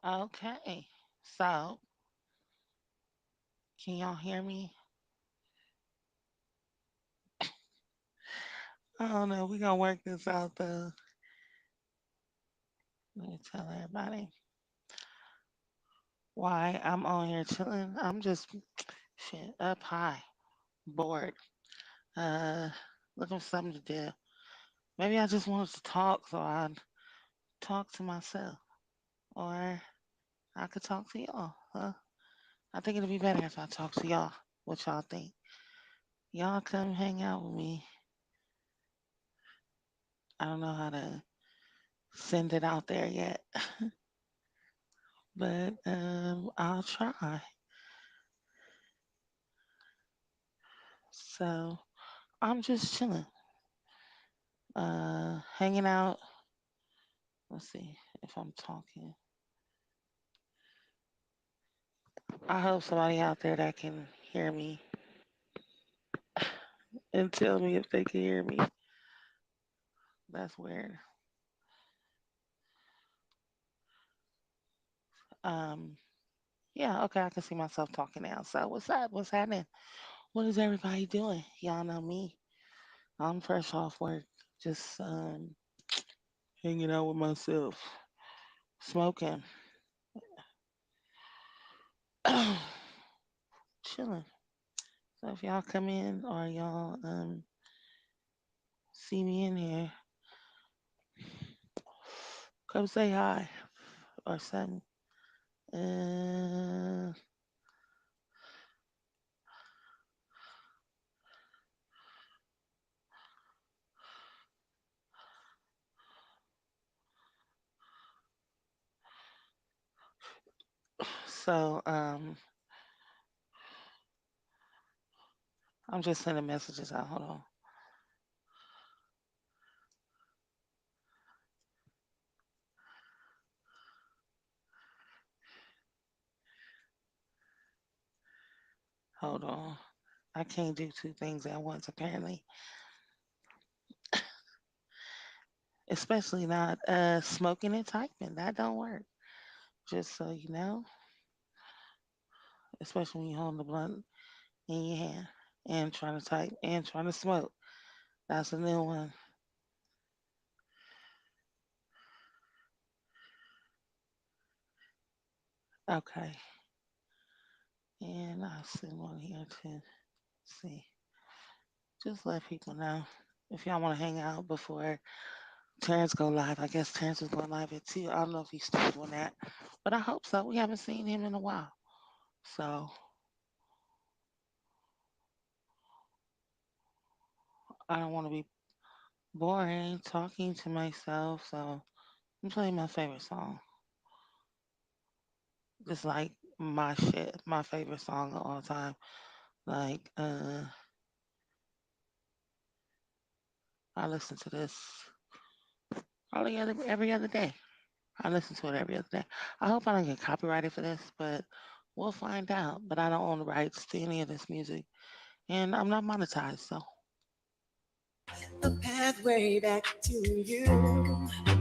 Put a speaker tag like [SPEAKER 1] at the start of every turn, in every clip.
[SPEAKER 1] Okay. So, can y'all hear me? I don't know. We're going to work this out, though. Let me tell everybody why I'm on here chilling. I'm just shit up high, bored, uh, looking for something to do. Maybe I just wanted to talk, so I'd talk to myself. Or I could talk to y'all. Huh? I think it'd be better if I talk to y'all. What y'all think? Y'all come hang out with me. I don't know how to send it out there yet, but I'll try. So I'm just chilling, hanging out. Let's see if I'm talking. I hope somebody out there that can hear me and tell me if they can hear me. That's weird. Um, yeah, okay, I can see myself talking now. So what's up? What's happening? What is everybody doing? Y'all know me. I'm fresh off work, just hanging out with myself, smoking, chilling. So if y'all come in or y'all see me in here, come say hi or something. Uh, so I'm just sending messages out. Hold on, hold on. I can't do two things at once apparently, especially not smoking and typing. That don't work. Just so you know, especially when you hold the blunt in your hand and trying to type and trying to smoke. That's a new one. Okay, and I'll send one here too. See, just let people know if y'all want to hang out before Terrence go live. I guess Terrence was going live at 2. I don't know if he's still doing that, but I hope so. We haven't seen him in a while, so I don't want to be boring talking to myself. So I'm playing my favorite song. Just like my shit, my favorite song of all time. Like I listen to this probably every other day. I listen to it every other day. I hope I don't get copyrighted for this, but we'll find out. But I don't own the rights to any of this music, and I'm not monetized, so
[SPEAKER 2] A pathway back to you.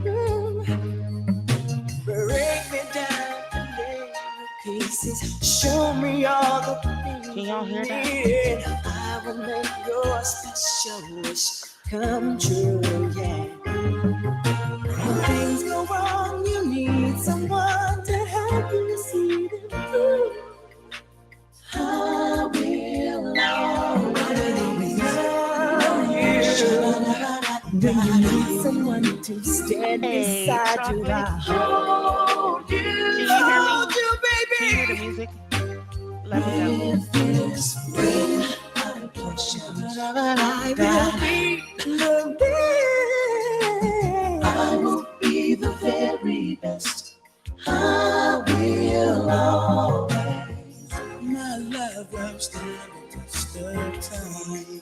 [SPEAKER 2] Ooh, break me down and lay the pieces. Show me all the
[SPEAKER 1] can
[SPEAKER 2] things
[SPEAKER 1] y'all
[SPEAKER 2] you
[SPEAKER 1] hear that?
[SPEAKER 2] need. I will make your special wish come true. Yeah. When things go wrong, you need someone to help you see them through. I will always love you. Do you need someone to stand
[SPEAKER 1] Hey,
[SPEAKER 2] beside you?
[SPEAKER 1] Chocolate,
[SPEAKER 2] I hold
[SPEAKER 1] can
[SPEAKER 2] you,
[SPEAKER 1] you hear me?
[SPEAKER 2] hold you,
[SPEAKER 1] Can you hear the
[SPEAKER 2] baby.
[SPEAKER 1] music? Let me know.
[SPEAKER 2] If this spring I will be the best. I will be the very best. I will always. My love will stand the test of time.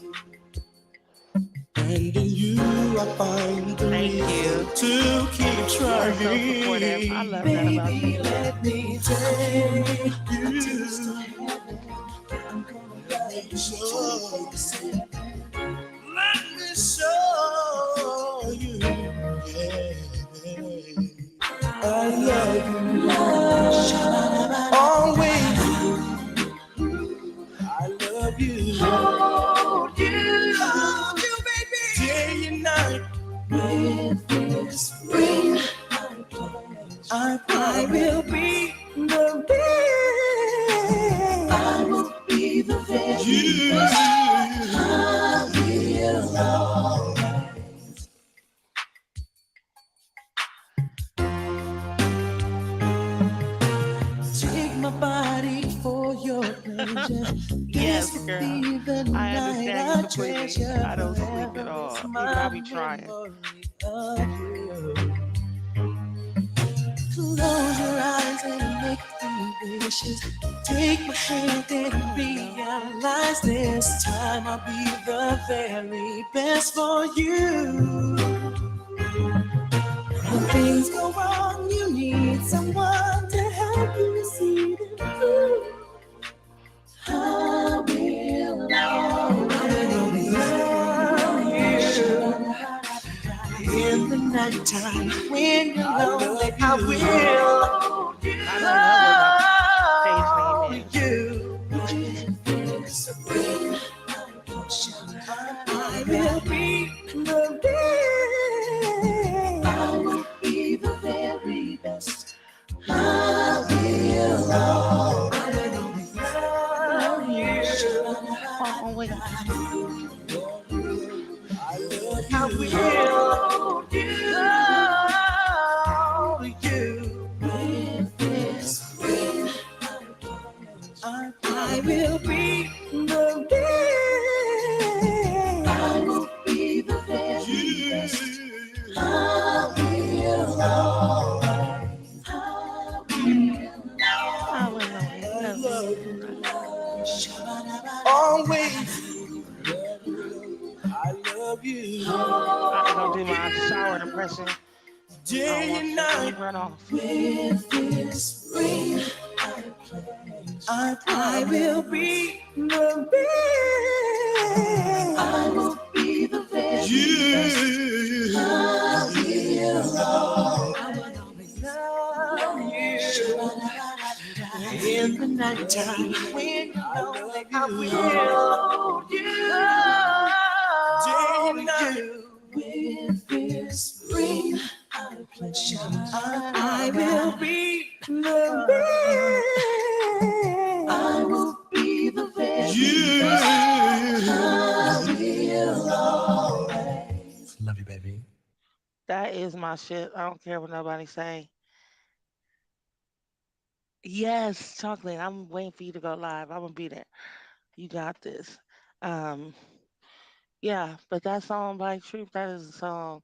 [SPEAKER 2] And in you I find the
[SPEAKER 1] Thank
[SPEAKER 2] reason
[SPEAKER 1] you.
[SPEAKER 2] to keep
[SPEAKER 1] You are so supportive. I
[SPEAKER 2] trying.
[SPEAKER 1] love that about
[SPEAKER 2] Baby,
[SPEAKER 1] you.
[SPEAKER 2] let me take you. A taste of heaven. I'm gonna make you show. Let me show you. Yeah. I love you. Take my body for your pleasure. This
[SPEAKER 1] Yes,
[SPEAKER 2] could
[SPEAKER 1] girl.
[SPEAKER 2] be the
[SPEAKER 1] I
[SPEAKER 2] night
[SPEAKER 1] understand you
[SPEAKER 2] I
[SPEAKER 1] completely.
[SPEAKER 2] treasure
[SPEAKER 1] I don't sleep at
[SPEAKER 2] forever. It's
[SPEAKER 1] all. Even
[SPEAKER 2] my
[SPEAKER 1] I be trying.
[SPEAKER 2] memory of you. Close your eyes and make three wishes. Take my hand and
[SPEAKER 1] Oh no.
[SPEAKER 2] realize this time I'll be the very best for you. When things go wrong, you need someone to help you see them through. I will always love you. In the nighttime when you're lonely, I will
[SPEAKER 1] I don't know what my page name
[SPEAKER 2] love
[SPEAKER 1] is.
[SPEAKER 2] you. I will be the best. I will be the very best. I will always love you.
[SPEAKER 1] Oh wait.
[SPEAKER 2] I will love you with this ring. I will be the best. I will be the very best. I will always,
[SPEAKER 1] I will always love you.
[SPEAKER 2] always, I love you.
[SPEAKER 1] About to go do my shower impression. I don't
[SPEAKER 2] Day
[SPEAKER 1] want
[SPEAKER 2] and
[SPEAKER 1] shit to
[SPEAKER 2] night
[SPEAKER 1] run off.
[SPEAKER 2] with this ring. I will be the best. I will be the best. Yeah. I will always love you. In the nighttime when you're lonely, I will hold you with this ring. I will be the best. I will be the best. I will always love you, baby.
[SPEAKER 1] That is my shit. I don't care what nobody say. Yes, chocolate. I'm waiting for you to go live. I'm gonna be there. You got this. Um, yeah, but that song by Troop, that is a song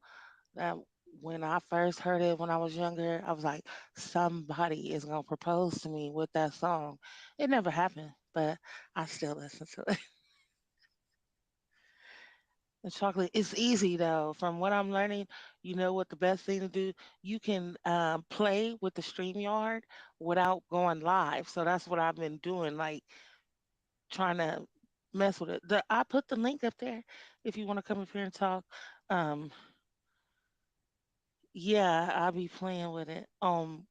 [SPEAKER 1] that when I first heard it when I was younger, I was like, somebody is gonna propose to me with that song. It never happened, but I still listen to it. The chocolate, it's easy though. From what I'm learning, you know what the best thing to do? You can play with the StreamYard without going live. So that's what I've been doing, like trying to mess with it. I put the link up there if you want to come up here and talk. Um, yeah, I'll be playing with it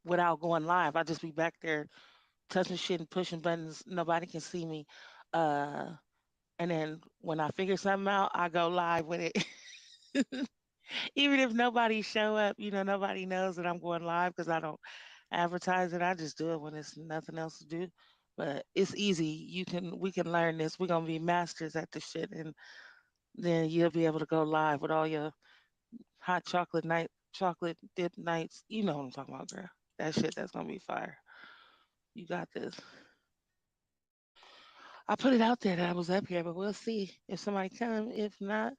[SPEAKER 1] without going live. I just be back there touching shit and pushing buttons. Nobody can see me. Uh, and then when I figure something out, I go live with it. Even if nobody show up, nobody knows that I'm going live because I don't advertise it. I just do it when there's nothing else to do. But it's easy. We can learn this. We're gonna be masters at this shit, and then you'll be able to go live with all your hot chocolate dip nights. You know what I'm talking about, girl. That shit that's gonna be fire. You got this. I put it out there that I was up here, but we'll see if somebody come. If not,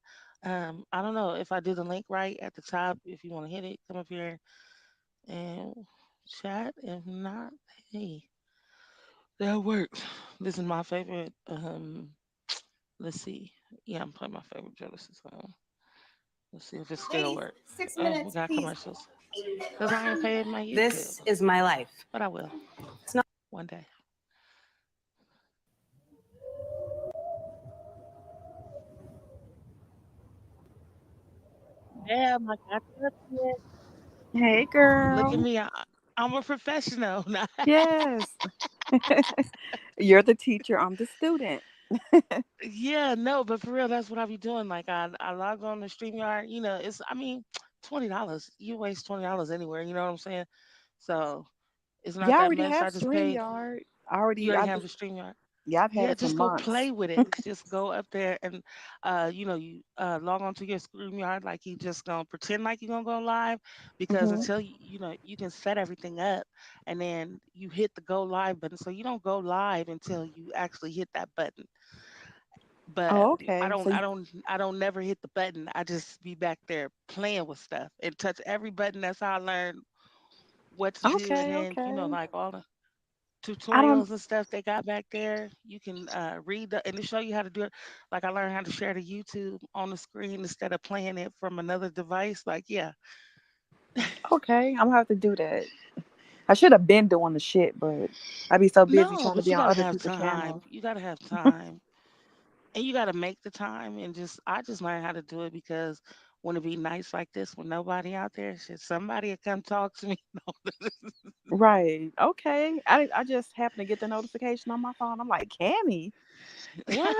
[SPEAKER 1] I don't know if I did the link right at the top. If you want to hit it, come up here and chat. If not, hey, that works. This is my favorite. Let's see. Yeah, I'm playing my favorite Genesis song. Let's see if it still
[SPEAKER 3] Ladies,
[SPEAKER 1] works.
[SPEAKER 3] six
[SPEAKER 1] Oh, we
[SPEAKER 3] minutes,
[SPEAKER 1] got
[SPEAKER 3] please.
[SPEAKER 1] commercials. Cause I ain't paid my YouTube,
[SPEAKER 3] This is my life.
[SPEAKER 1] but I will
[SPEAKER 3] It's not.
[SPEAKER 1] one day. Damn, I got that shit.
[SPEAKER 4] Hey,
[SPEAKER 1] Look at
[SPEAKER 4] girl.
[SPEAKER 1] me. I'm a professional.
[SPEAKER 4] Yes. You're the teacher. I'm the student.
[SPEAKER 1] Yeah, no, but for real, that's what I be doing. Like I log on to StreamYard, it's I mean, $20. You waste $20 anywhere, you know what I'm saying? So it's not
[SPEAKER 4] Yeah, I
[SPEAKER 1] that
[SPEAKER 4] already
[SPEAKER 1] much.
[SPEAKER 4] have
[SPEAKER 1] I just pay
[SPEAKER 4] StreamYard.
[SPEAKER 1] you already have the StreamYard.
[SPEAKER 4] Yeah, I've had
[SPEAKER 1] Yeah,
[SPEAKER 4] it for
[SPEAKER 1] just go
[SPEAKER 4] months.
[SPEAKER 1] play with it. Just go up there and you log on to your StreamYard like you just gonna pretend like you're gonna go live because
[SPEAKER 4] Hmm.
[SPEAKER 1] until you can set everything up and then you hit the go live button. So you don't go live until you actually hit that button. But
[SPEAKER 4] Oh,
[SPEAKER 1] I
[SPEAKER 4] okay.
[SPEAKER 1] don't I don't I don't never hit the button. I just be back there playing with stuff and touch every button. That's how I learned what to do and
[SPEAKER 4] Okay,
[SPEAKER 1] then
[SPEAKER 4] okay.
[SPEAKER 1] like all the
[SPEAKER 4] I don't.
[SPEAKER 1] tutorials and stuff they got back there. You can read and they show you how to do it. Like I learned how to share the YouTube on the screen instead of playing it from another device. Like yeah,
[SPEAKER 4] Okay, I'm gonna have to do that. I should have been doing the shit, but I be so busy
[SPEAKER 1] no,
[SPEAKER 4] trying to
[SPEAKER 1] but
[SPEAKER 4] be
[SPEAKER 1] you
[SPEAKER 4] on
[SPEAKER 1] gotta
[SPEAKER 4] other
[SPEAKER 1] have
[SPEAKER 4] people's
[SPEAKER 1] time.
[SPEAKER 4] channels.
[SPEAKER 1] You gotta have time, and you gotta make the time. And just I just learned how to do it because when it be nights like this with nobody out there, shit, somebody will come talk to me.
[SPEAKER 4] Right. Okay. I just happened to get the notification on my phone. I'm like, Cammy, what?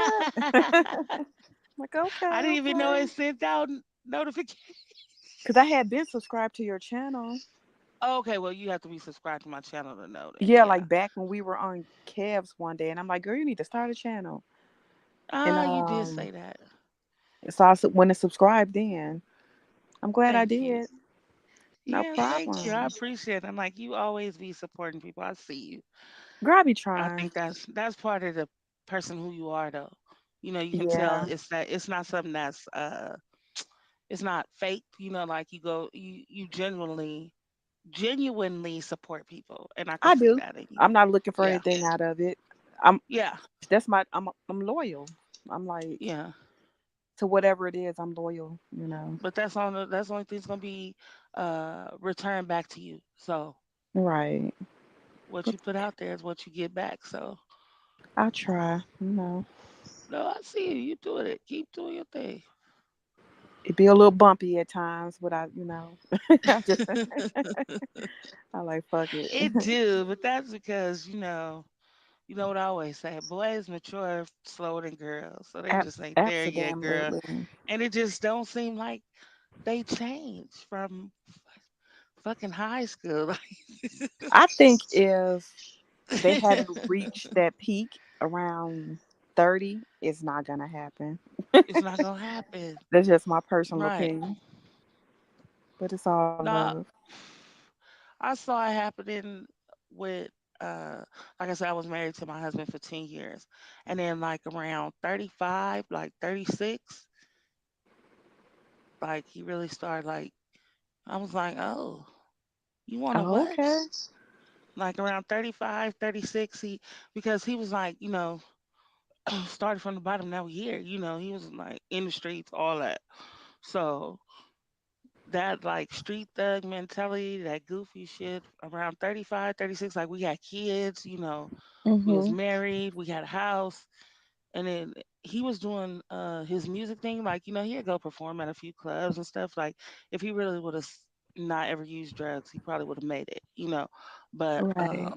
[SPEAKER 4] Like,
[SPEAKER 1] I
[SPEAKER 4] okay,
[SPEAKER 1] didn't even know
[SPEAKER 4] okay.
[SPEAKER 1] it sent out notifications.
[SPEAKER 4] Because I had been subscribed to your channel.
[SPEAKER 1] Okay, well you have to be subscribed to my channel to know then.
[SPEAKER 4] Yeah,
[SPEAKER 1] Yeah.
[SPEAKER 4] like back when we were on Cavs one day, and I'm like, girl, you need to start a channel. And
[SPEAKER 1] Ah, you did say that.
[SPEAKER 4] so went and subscribed then. I'm glad I
[SPEAKER 1] Thank you.
[SPEAKER 4] did. No
[SPEAKER 1] Yeah, thank you. I
[SPEAKER 4] problem.
[SPEAKER 1] appreciate it. I'm like you always be supporting people. I see you.
[SPEAKER 4] Girl, I be
[SPEAKER 1] I
[SPEAKER 4] trying.
[SPEAKER 1] think that's part of the person who you are though. You can tell
[SPEAKER 4] Yeah,
[SPEAKER 1] it's not something that's it's not fake, like you genuinely support people and I could
[SPEAKER 4] I
[SPEAKER 1] see
[SPEAKER 4] do.
[SPEAKER 1] that in you.
[SPEAKER 4] I'm not looking for
[SPEAKER 1] Yeah.
[SPEAKER 4] anything out of it. I'm
[SPEAKER 1] Yeah.
[SPEAKER 4] that's my I'm loyal. I'm like
[SPEAKER 1] Yeah.
[SPEAKER 4] to whatever it is, I'm loyal, you know.
[SPEAKER 1] But that's the only thing that's gonna be returned back to you. So
[SPEAKER 4] Right.
[SPEAKER 1] what you put out there is what you get back. So
[SPEAKER 4] I try, you know.
[SPEAKER 1] no, I see you. You doing it. Keep doing your thing.
[SPEAKER 4] It be a little bumpy at times, but I just I like fuck it.
[SPEAKER 1] It do, but that's because you know what I always say. Boys mature slower than girls, so they just ain't there yet, girl.
[SPEAKER 4] Absolutely.
[SPEAKER 1] And it just don't seem like they changed from fucking high school.
[SPEAKER 4] I think if they haven't reached that peak around 30, it's not gonna happen.
[SPEAKER 1] It's not gonna happen,
[SPEAKER 4] That's just my personal
[SPEAKER 1] right?
[SPEAKER 4] opinion. But it's all
[SPEAKER 1] Nah,
[SPEAKER 4] love.
[SPEAKER 1] I saw it happening with uh like I said, I was married to my husband for 10 years. And then like around 35, like 36, like he really started like I was like, "Oh, you want a
[SPEAKER 4] Oh,
[SPEAKER 1] what?"
[SPEAKER 4] okay.
[SPEAKER 1] Like around 35, 36, because he was like, started from the bottom, now we here, he was like in the streets, all that. So that like street thug mentality, that goofy shit around 35, 36, like we had kids, we was
[SPEAKER 4] Mhm.
[SPEAKER 1] married, we had a house, and then he was doing his music thing, like, he'd go perform at a few clubs and stuff. Like if he really would have not ever used drugs, he probably would have made it. But
[SPEAKER 4] Right.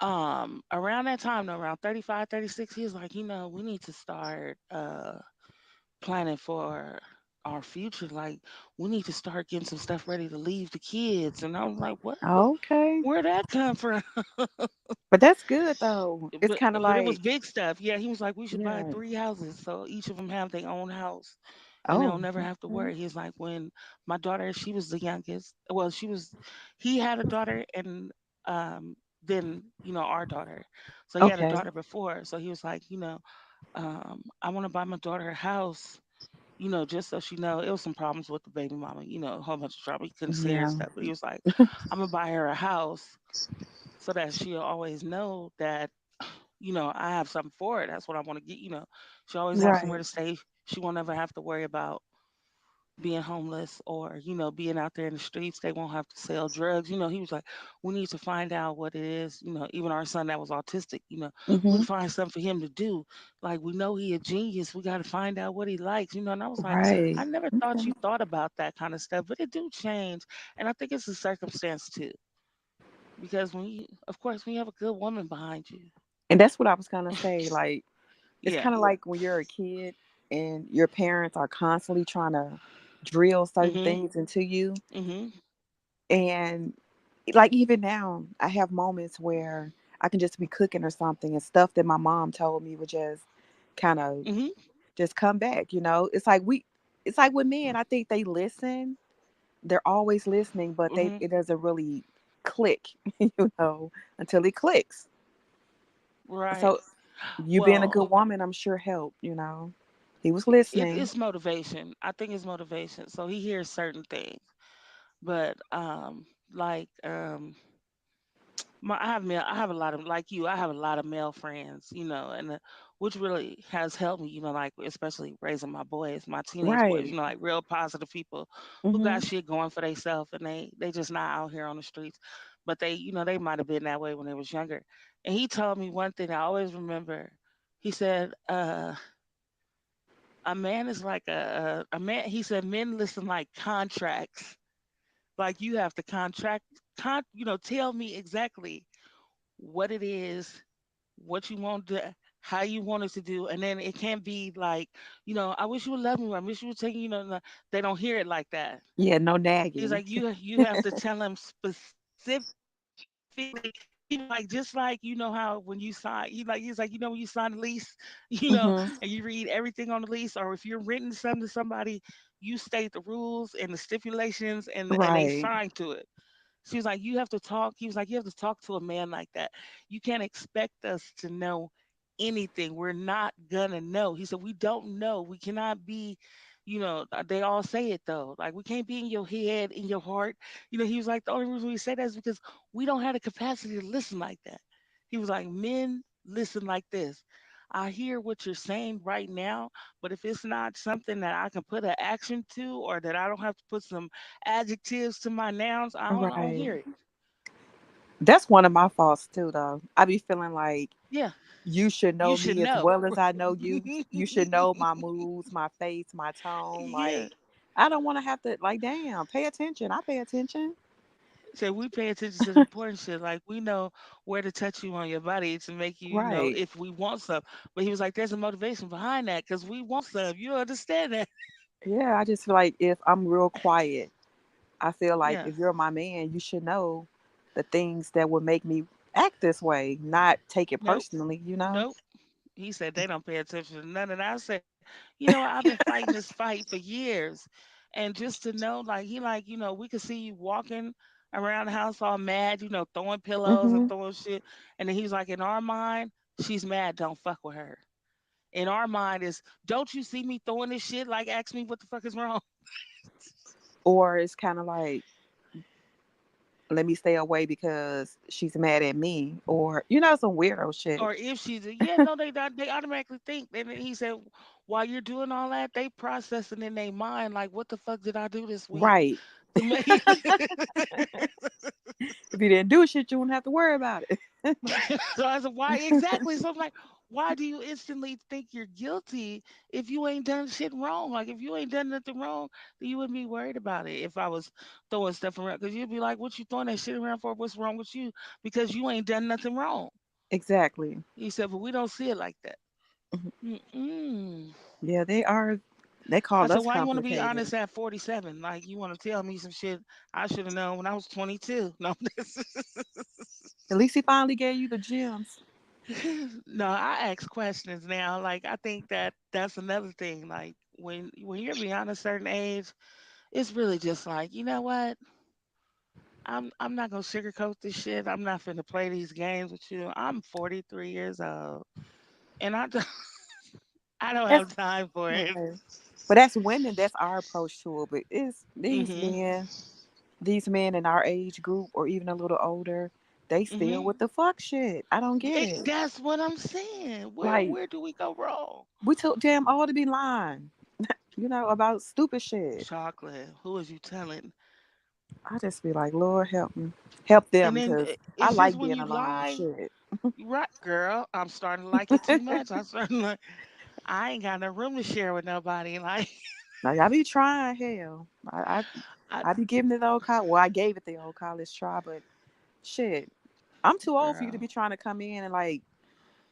[SPEAKER 1] around that time though, around 35, 36, he was like, we need to start planning for our future. Like we need to start getting some stuff ready to leave the kids. And I was like, what?
[SPEAKER 4] Okay.
[SPEAKER 1] Where'd that come from?
[SPEAKER 4] But that's good though. It's
[SPEAKER 1] but
[SPEAKER 4] kind of
[SPEAKER 1] but it was
[SPEAKER 4] like,
[SPEAKER 1] big stuff. Yeah, he was like, we should buy
[SPEAKER 4] yeah.
[SPEAKER 1] 3 houses so each of them have their own house, and they'll
[SPEAKER 4] Oh,
[SPEAKER 1] never have to
[SPEAKER 4] okay.
[SPEAKER 1] worry. He's like, when my daughter, she was the youngest. Well, he had a daughter, and then our daughter. So he had a
[SPEAKER 4] Okay.
[SPEAKER 1] daughter before. So he was like, I want to buy my daughter a house. Just so she know, it was some problems with the baby mama. A whole bunch of trouble. He couldn't see her and
[SPEAKER 4] Yeah.
[SPEAKER 1] stuff. But he was like, I'm gonna buy her a house so that she'll always know that I have something for her. That's what I want to get. She always have somewhere
[SPEAKER 4] Right.
[SPEAKER 1] to stay. She won't ever have to worry about being homeless or, being out there in the streets. They won't have to sell drugs. He was like, we need to find out what it is. Even our son that was autistic, we need
[SPEAKER 4] Mhm.
[SPEAKER 1] to find something for him to do. Like, we know he a genius. We got to find out what he likes, and I was like,
[SPEAKER 4] Right.
[SPEAKER 1] I never thought
[SPEAKER 4] Okay.
[SPEAKER 1] you thought about that kind of stuff, but it do change. And I think it's a circumstance too. Because of course, when you have a good woman behind you.
[SPEAKER 4] And that's what I was gonna say. Like, it's
[SPEAKER 1] Yeah.
[SPEAKER 4] kind of like when you're a kid and your parents are constantly trying to drill certain
[SPEAKER 1] Mhm.
[SPEAKER 4] things into you.
[SPEAKER 1] Mhm.
[SPEAKER 4] And like even now, I have moments where I can just be cooking or something, and stuff that my mom told me would just kind of
[SPEAKER 1] Hmm.
[SPEAKER 4] just come back. It's like it's like with men. I think they listen. They're always listening, but
[SPEAKER 1] Hmm.
[SPEAKER 4] it doesn't really click, until it clicks.
[SPEAKER 1] Right.
[SPEAKER 4] So you being a
[SPEAKER 1] Well,
[SPEAKER 4] good woman, I'm sure helped. He was
[SPEAKER 1] it,
[SPEAKER 4] listening.
[SPEAKER 1] it's motivation. I think it's motivation. So he hears certain things, but like I have a lot of like you. I have a lot of male friends, and which really has helped me, like especially raising my boys, my teenage boys,
[SPEAKER 4] Right.
[SPEAKER 1] like real positive people who got
[SPEAKER 4] Mhm.
[SPEAKER 1] shit going for themselves, and they just not out here on the streets, but they might have been that way when they was younger. And he told me one thing I always remember. He said, "A man is like a man." He said, "Men listen like contracts. Like you have to tell me exactly." What it is, what you want to, how you want us to do, and then it can't be like, I wish you would love me more. I wish you would take, they don't hear it like that.
[SPEAKER 4] Yeah, no
[SPEAKER 1] He's
[SPEAKER 4] nagging.
[SPEAKER 1] like, you have to tell them specifically, like just like how when you sign, he's like, when you sign the lease,
[SPEAKER 4] Mhm.
[SPEAKER 1] and you read everything on the lease, or if you're written something to somebody, you state the rules and the stipulations, and they
[SPEAKER 4] Right.
[SPEAKER 1] sign to it. She was like, you have to talk. He was like, you have to talk to a man like that. You can't expect us to know anything. We're not gonna know. He said, we don't know. We cannot be, they all say it though. Like we can't be in your head, in your heart. He was like, the only reason we say that is because we don't have the capacity to listen like that. He was like, men listen like this. I hear what you're saying right now, but if it's not something that I can put an action to, or that I don't have to put some adjectives to my nouns, I don't
[SPEAKER 4] Right.
[SPEAKER 1] hear it.
[SPEAKER 4] That's one of my faults too, though. I be feeling like
[SPEAKER 1] Yeah,
[SPEAKER 4] you should
[SPEAKER 1] you
[SPEAKER 4] know
[SPEAKER 1] should
[SPEAKER 4] me as
[SPEAKER 1] know.
[SPEAKER 4] well as I know you. You should know my moods, my face, my tone.
[SPEAKER 1] Yeah.
[SPEAKER 4] Like, I don't want to have to, like, damn, pay attention. I pay attention.
[SPEAKER 1] So we pay attention to the important shit. Like we know where to touch you on your body to make you,
[SPEAKER 4] Right.
[SPEAKER 1] if we want some. But he was like, there's a motivation behind that because we want some. You understand that?
[SPEAKER 4] Yeah, I just feel like if I'm real quiet, I feel like
[SPEAKER 1] Yeah.
[SPEAKER 4] if you're my man, you should know the things that would make me act this way, not take it
[SPEAKER 1] Nope.
[SPEAKER 4] personally.
[SPEAKER 1] Nope. He said they don't pay attention to none of that. I said, what? I've been fighting this fight for years. And just to know, like, he like, we could see you walking around the house all mad, throwing pillows and
[SPEAKER 4] Hmm.
[SPEAKER 1] throwing shit. And then he's like, in our mind, she's mad, don't fuck with her. In our mind is, don't you see me throwing this shit? Like, ask me what the fuck is wrong.
[SPEAKER 4] Or it's kind of like, let me stay away because she's mad at me, or some weirdo shit.
[SPEAKER 1] Or if she's, yeah, no, they automatically think. And then he said, while you're doing all that, they processing in their mind, like, what the fuck did I do this week
[SPEAKER 4] Right.
[SPEAKER 1] to make
[SPEAKER 4] If you didn't do shit, you wouldn't have to worry about it.
[SPEAKER 1] So I said, why exactly? So I'm like, why do you instantly think you're guilty if you ain't done shit wrong? Like if you ain't done nothing wrong, then you wouldn't be worried about it if I was throwing stuff around. Because you'd be like, what you throwing that shit around for? What's wrong with you? Because you ain't done nothing wrong.
[SPEAKER 4] Exactly.
[SPEAKER 1] He said, but we don't see it like that.
[SPEAKER 4] Mhm.
[SPEAKER 1] Mm-mm.
[SPEAKER 4] Yeah, they are. They
[SPEAKER 1] I
[SPEAKER 4] call
[SPEAKER 1] said,
[SPEAKER 4] us
[SPEAKER 1] why you want to be
[SPEAKER 4] complicated.
[SPEAKER 1] honest at 47? Like you want to tell me some shit I should have known when I was 22. No,
[SPEAKER 4] At least he finally gave you the gems.
[SPEAKER 1] no, I ask questions now. Like I think that's another thing. Like when you're beyond a certain age, it's really just like, you know what? I'm not gonna sugarcoat this shit. I'm not finna play these games with you. I'm 43 years old, and I don't
[SPEAKER 4] That's
[SPEAKER 1] have time for it.
[SPEAKER 4] right. But that's women. That's our approach to it. But it's
[SPEAKER 1] Mhm.
[SPEAKER 4] these men in our age group, or even a little older, they still
[SPEAKER 1] Mhm.
[SPEAKER 4] with the fuck shit. I don't get it.
[SPEAKER 1] That's what I'm saying. Where
[SPEAKER 4] Like,
[SPEAKER 1] where do we go wrong?
[SPEAKER 4] we took damn all to be lying, about stupid shit.
[SPEAKER 1] Chocolate. Who is you telling?
[SPEAKER 4] I just be like, Lord help me, help them,
[SPEAKER 1] And then
[SPEAKER 4] because I
[SPEAKER 1] it's just
[SPEAKER 4] like
[SPEAKER 1] when
[SPEAKER 4] being
[SPEAKER 1] you
[SPEAKER 4] alone.
[SPEAKER 1] lie,
[SPEAKER 4] Shit.
[SPEAKER 1] right, girl? I'm starting to like it too much. I'm starting to like. I ain't got no room to share with nobody. Like,
[SPEAKER 4] Like, I be trying, hell.
[SPEAKER 1] I,
[SPEAKER 4] I be giving it the old college. Well, I gave it the old college try, but shit, I'm too old for you to
[SPEAKER 1] girl,
[SPEAKER 4] be trying to come in and like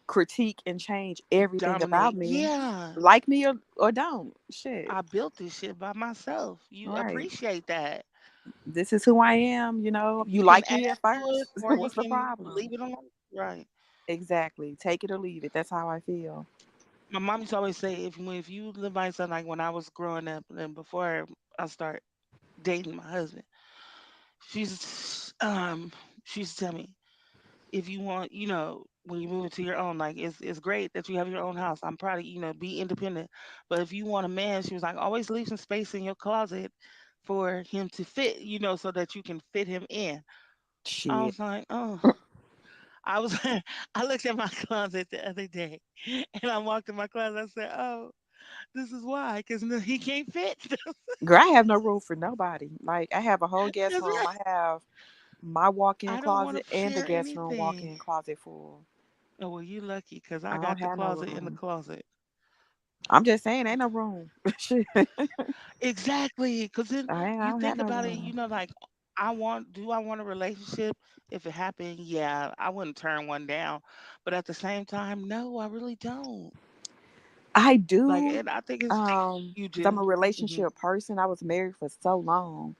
[SPEAKER 4] critique and change everything about
[SPEAKER 1] dominate.
[SPEAKER 4] me.
[SPEAKER 1] Yeah,
[SPEAKER 4] Like me or don't. Shit.
[SPEAKER 1] I built this shit by myself. You
[SPEAKER 4] Right.
[SPEAKER 1] appreciate that.
[SPEAKER 4] This is who I am. You
[SPEAKER 1] You can
[SPEAKER 4] like
[SPEAKER 1] add
[SPEAKER 4] me at
[SPEAKER 1] to it,
[SPEAKER 4] first.
[SPEAKER 1] or you
[SPEAKER 4] What's the
[SPEAKER 1] can
[SPEAKER 4] problem?
[SPEAKER 1] leave it alone. Right.
[SPEAKER 4] Exactly. Take it or leave it. That's how I feel.
[SPEAKER 1] My mom used to always say, if you live by yourself, like when I was growing up and before I start dating my husband, she's she used to tell me, if you want, when you move into your own, like it's great that you have your own house. I'm proud of you, be independent. But if you want a man, she was like, always leave some space in your closet for him to fit, so that you can fit him in. I
[SPEAKER 4] Shit.
[SPEAKER 1] was like, oh, I was, I looked at my closet the other day, and I walked in my closet. I said, oh, this is why, because he can't fit.
[SPEAKER 4] Girl, I have no room for nobody. Like I have a whole guest
[SPEAKER 1] That's
[SPEAKER 4] room.
[SPEAKER 1] right.
[SPEAKER 4] I have my walk-in
[SPEAKER 1] I don't want
[SPEAKER 4] closet
[SPEAKER 1] to
[SPEAKER 4] and the
[SPEAKER 1] share
[SPEAKER 4] guest room
[SPEAKER 1] anything.
[SPEAKER 4] walk-in closet full.
[SPEAKER 1] Oh well, you lucky, because I
[SPEAKER 4] I don't
[SPEAKER 1] got the
[SPEAKER 4] have no
[SPEAKER 1] closet in the
[SPEAKER 4] room.
[SPEAKER 1] closet.
[SPEAKER 4] I'm just saying, ain't no room. Shit.
[SPEAKER 1] Exactly, because then
[SPEAKER 4] I
[SPEAKER 1] you
[SPEAKER 4] don't have
[SPEAKER 1] think
[SPEAKER 4] no
[SPEAKER 1] about it,
[SPEAKER 4] room.
[SPEAKER 1] like, do I want a relationship? If it happened, yeah, I wouldn't turn one down. But at the same time, no, I really don't.
[SPEAKER 4] I
[SPEAKER 1] Like,
[SPEAKER 4] do,
[SPEAKER 1] and I think it's you
[SPEAKER 4] because I'm a
[SPEAKER 1] do. Hmm.
[SPEAKER 4] relationship person. I was married for so long.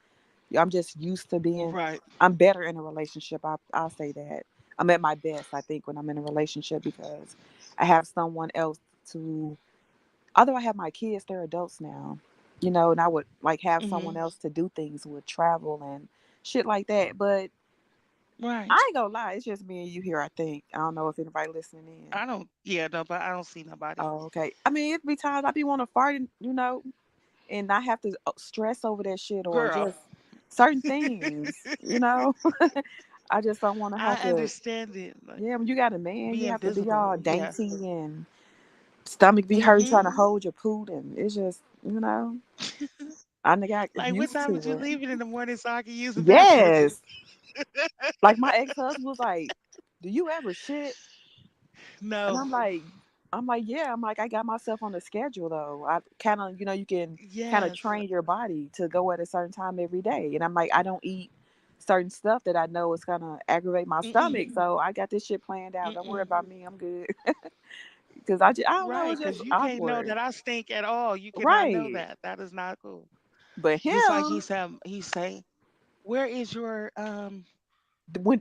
[SPEAKER 4] I'm just used to being.
[SPEAKER 1] Right.
[SPEAKER 4] I'm better in a relationship. I'll say that. I'm at my best, I think, when I'm in a relationship because I have someone else to. Although I have my kids, they're adults now, and I would like have someone
[SPEAKER 1] Hmm.
[SPEAKER 4] else to do things with, travel and shit like that. But
[SPEAKER 1] Right.
[SPEAKER 4] I ain't gonna lie, it's just me and you here. I think I don't know if anybody listening in.
[SPEAKER 1] I don't. Yeah, no, but I don't see nobody.
[SPEAKER 4] Oh, okay. I mean, it be times I be want to fart, and not have to stress over that shit or
[SPEAKER 1] Girl,
[SPEAKER 4] just certain things. I just don't want to
[SPEAKER 1] I
[SPEAKER 4] have to.
[SPEAKER 1] understand it. Like
[SPEAKER 4] Yeah, when you got a man, you
[SPEAKER 1] being
[SPEAKER 4] have to be
[SPEAKER 1] visible.
[SPEAKER 4] all
[SPEAKER 1] Yeah.
[SPEAKER 4] dainty and stomach be hurting
[SPEAKER 1] Hmm.
[SPEAKER 4] trying to hold your poot, and it's just. I done got
[SPEAKER 1] Like, what
[SPEAKER 4] used
[SPEAKER 1] time would
[SPEAKER 4] to
[SPEAKER 1] you
[SPEAKER 4] it.
[SPEAKER 1] leave it in the morning so I can use the bathroom?
[SPEAKER 4] Yes. Like my ex-husband was like, "Do you ever shit?" And
[SPEAKER 1] No.
[SPEAKER 4] I'm like, yeah. I'm like, I got myself on the schedule though. I kind of, you can kind of
[SPEAKER 1] Yes.
[SPEAKER 4] train your body to go at a certain time every day. And I'm like, I don't eat certain stuff that I know is gonna aggravate my
[SPEAKER 1] Mm-mm.
[SPEAKER 4] stomach. So I got this shit planned out. Don't worry
[SPEAKER 1] Mm-mm.
[SPEAKER 4] about me. I'm good. Because I don't know.
[SPEAKER 1] Right,
[SPEAKER 4] It's just
[SPEAKER 1] because you can't know
[SPEAKER 4] awkward,
[SPEAKER 1] that I stink at all. You cannot know
[SPEAKER 4] right?
[SPEAKER 1] that. That is not cool.
[SPEAKER 4] But
[SPEAKER 1] Just like
[SPEAKER 4] him,
[SPEAKER 1] he say, "Where is your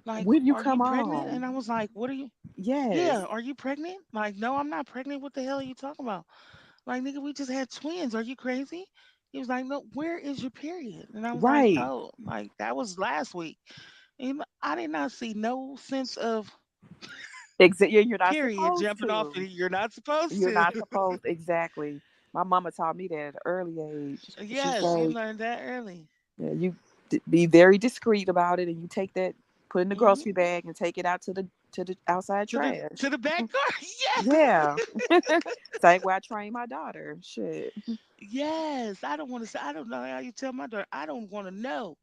[SPEAKER 1] like,
[SPEAKER 4] when you
[SPEAKER 1] are you
[SPEAKER 4] come
[SPEAKER 1] pregnant?" And
[SPEAKER 4] on,
[SPEAKER 1] I was like, "What are you?
[SPEAKER 4] yes,
[SPEAKER 1] Yeah, are you pregnant?" Like, no, I'm not pregnant. What the hell are you talking about? Like, nigga, we just had twins. Are you crazy? He was like, "No, where is your period?" And I was like,
[SPEAKER 4] right.
[SPEAKER 1] "Oh, like that was last week." And I did not see no sense of
[SPEAKER 4] Yeah, you're not
[SPEAKER 1] period
[SPEAKER 4] supposed
[SPEAKER 1] jumping off.
[SPEAKER 4] to.
[SPEAKER 1] You're not supposed
[SPEAKER 4] You're
[SPEAKER 1] to.
[SPEAKER 4] not supposed exactly. My mama taught me that at an early age. She
[SPEAKER 1] Yes, you
[SPEAKER 4] said,
[SPEAKER 1] learned that early.
[SPEAKER 4] yeah, you be very discreet about it, and you take that, put in the
[SPEAKER 1] Hmm.
[SPEAKER 4] grocery bag, and take it out to the outside
[SPEAKER 1] To
[SPEAKER 4] trash.
[SPEAKER 1] the back door.
[SPEAKER 4] Yeah,
[SPEAKER 1] Yes.
[SPEAKER 4] same way I train my daughter. Shit.
[SPEAKER 1] Yes. I don't want to say. I don't know how you tell my daughter. I don't want to know.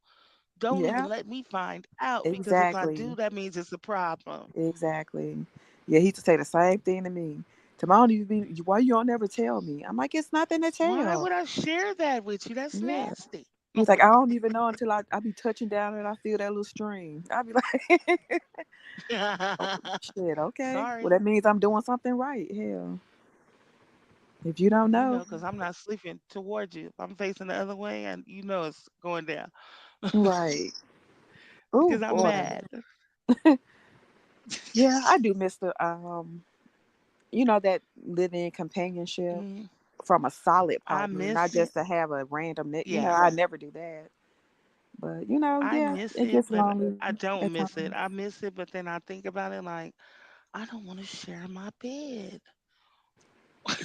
[SPEAKER 1] Don't even
[SPEAKER 4] Yeah,
[SPEAKER 1] let me find out because if I
[SPEAKER 4] exactly,
[SPEAKER 1] do, that means it's a problem.
[SPEAKER 4] exactly. Yeah, he used to say the same thing to me. Tomorrow, you be why you don't ever tell me? I'm like, it's nothing to
[SPEAKER 1] Why
[SPEAKER 4] tell.
[SPEAKER 1] would I share that with you? That's
[SPEAKER 4] Yeah.
[SPEAKER 1] nasty.
[SPEAKER 4] He's like, I don't even know until I be touching down and I feel that little stream. I'll be like, oh, shit, okay. Well,
[SPEAKER 1] Sorry.
[SPEAKER 4] that means I'm doing something right. Hell, if you don't
[SPEAKER 1] You
[SPEAKER 4] know,
[SPEAKER 1] know, because I'm not sleeping towards you. If I'm facing the other way, and you know it's going down
[SPEAKER 4] right. Oh
[SPEAKER 1] because I'm
[SPEAKER 4] boy.
[SPEAKER 1] mad.
[SPEAKER 4] Yeah, I do miss that living companionship
[SPEAKER 1] Mm,
[SPEAKER 4] from a solid
[SPEAKER 1] I
[SPEAKER 4] partner, not
[SPEAKER 1] miss it.
[SPEAKER 4] just to have a random
[SPEAKER 1] Yeah,
[SPEAKER 4] I never do that. But
[SPEAKER 1] I
[SPEAKER 4] yeah,
[SPEAKER 1] miss
[SPEAKER 4] it
[SPEAKER 1] it,
[SPEAKER 4] gets
[SPEAKER 1] but
[SPEAKER 4] lonely
[SPEAKER 1] I don't
[SPEAKER 4] at
[SPEAKER 1] miss it.
[SPEAKER 4] times.
[SPEAKER 1] I miss it, but then I think about it like I don't want to share my bed.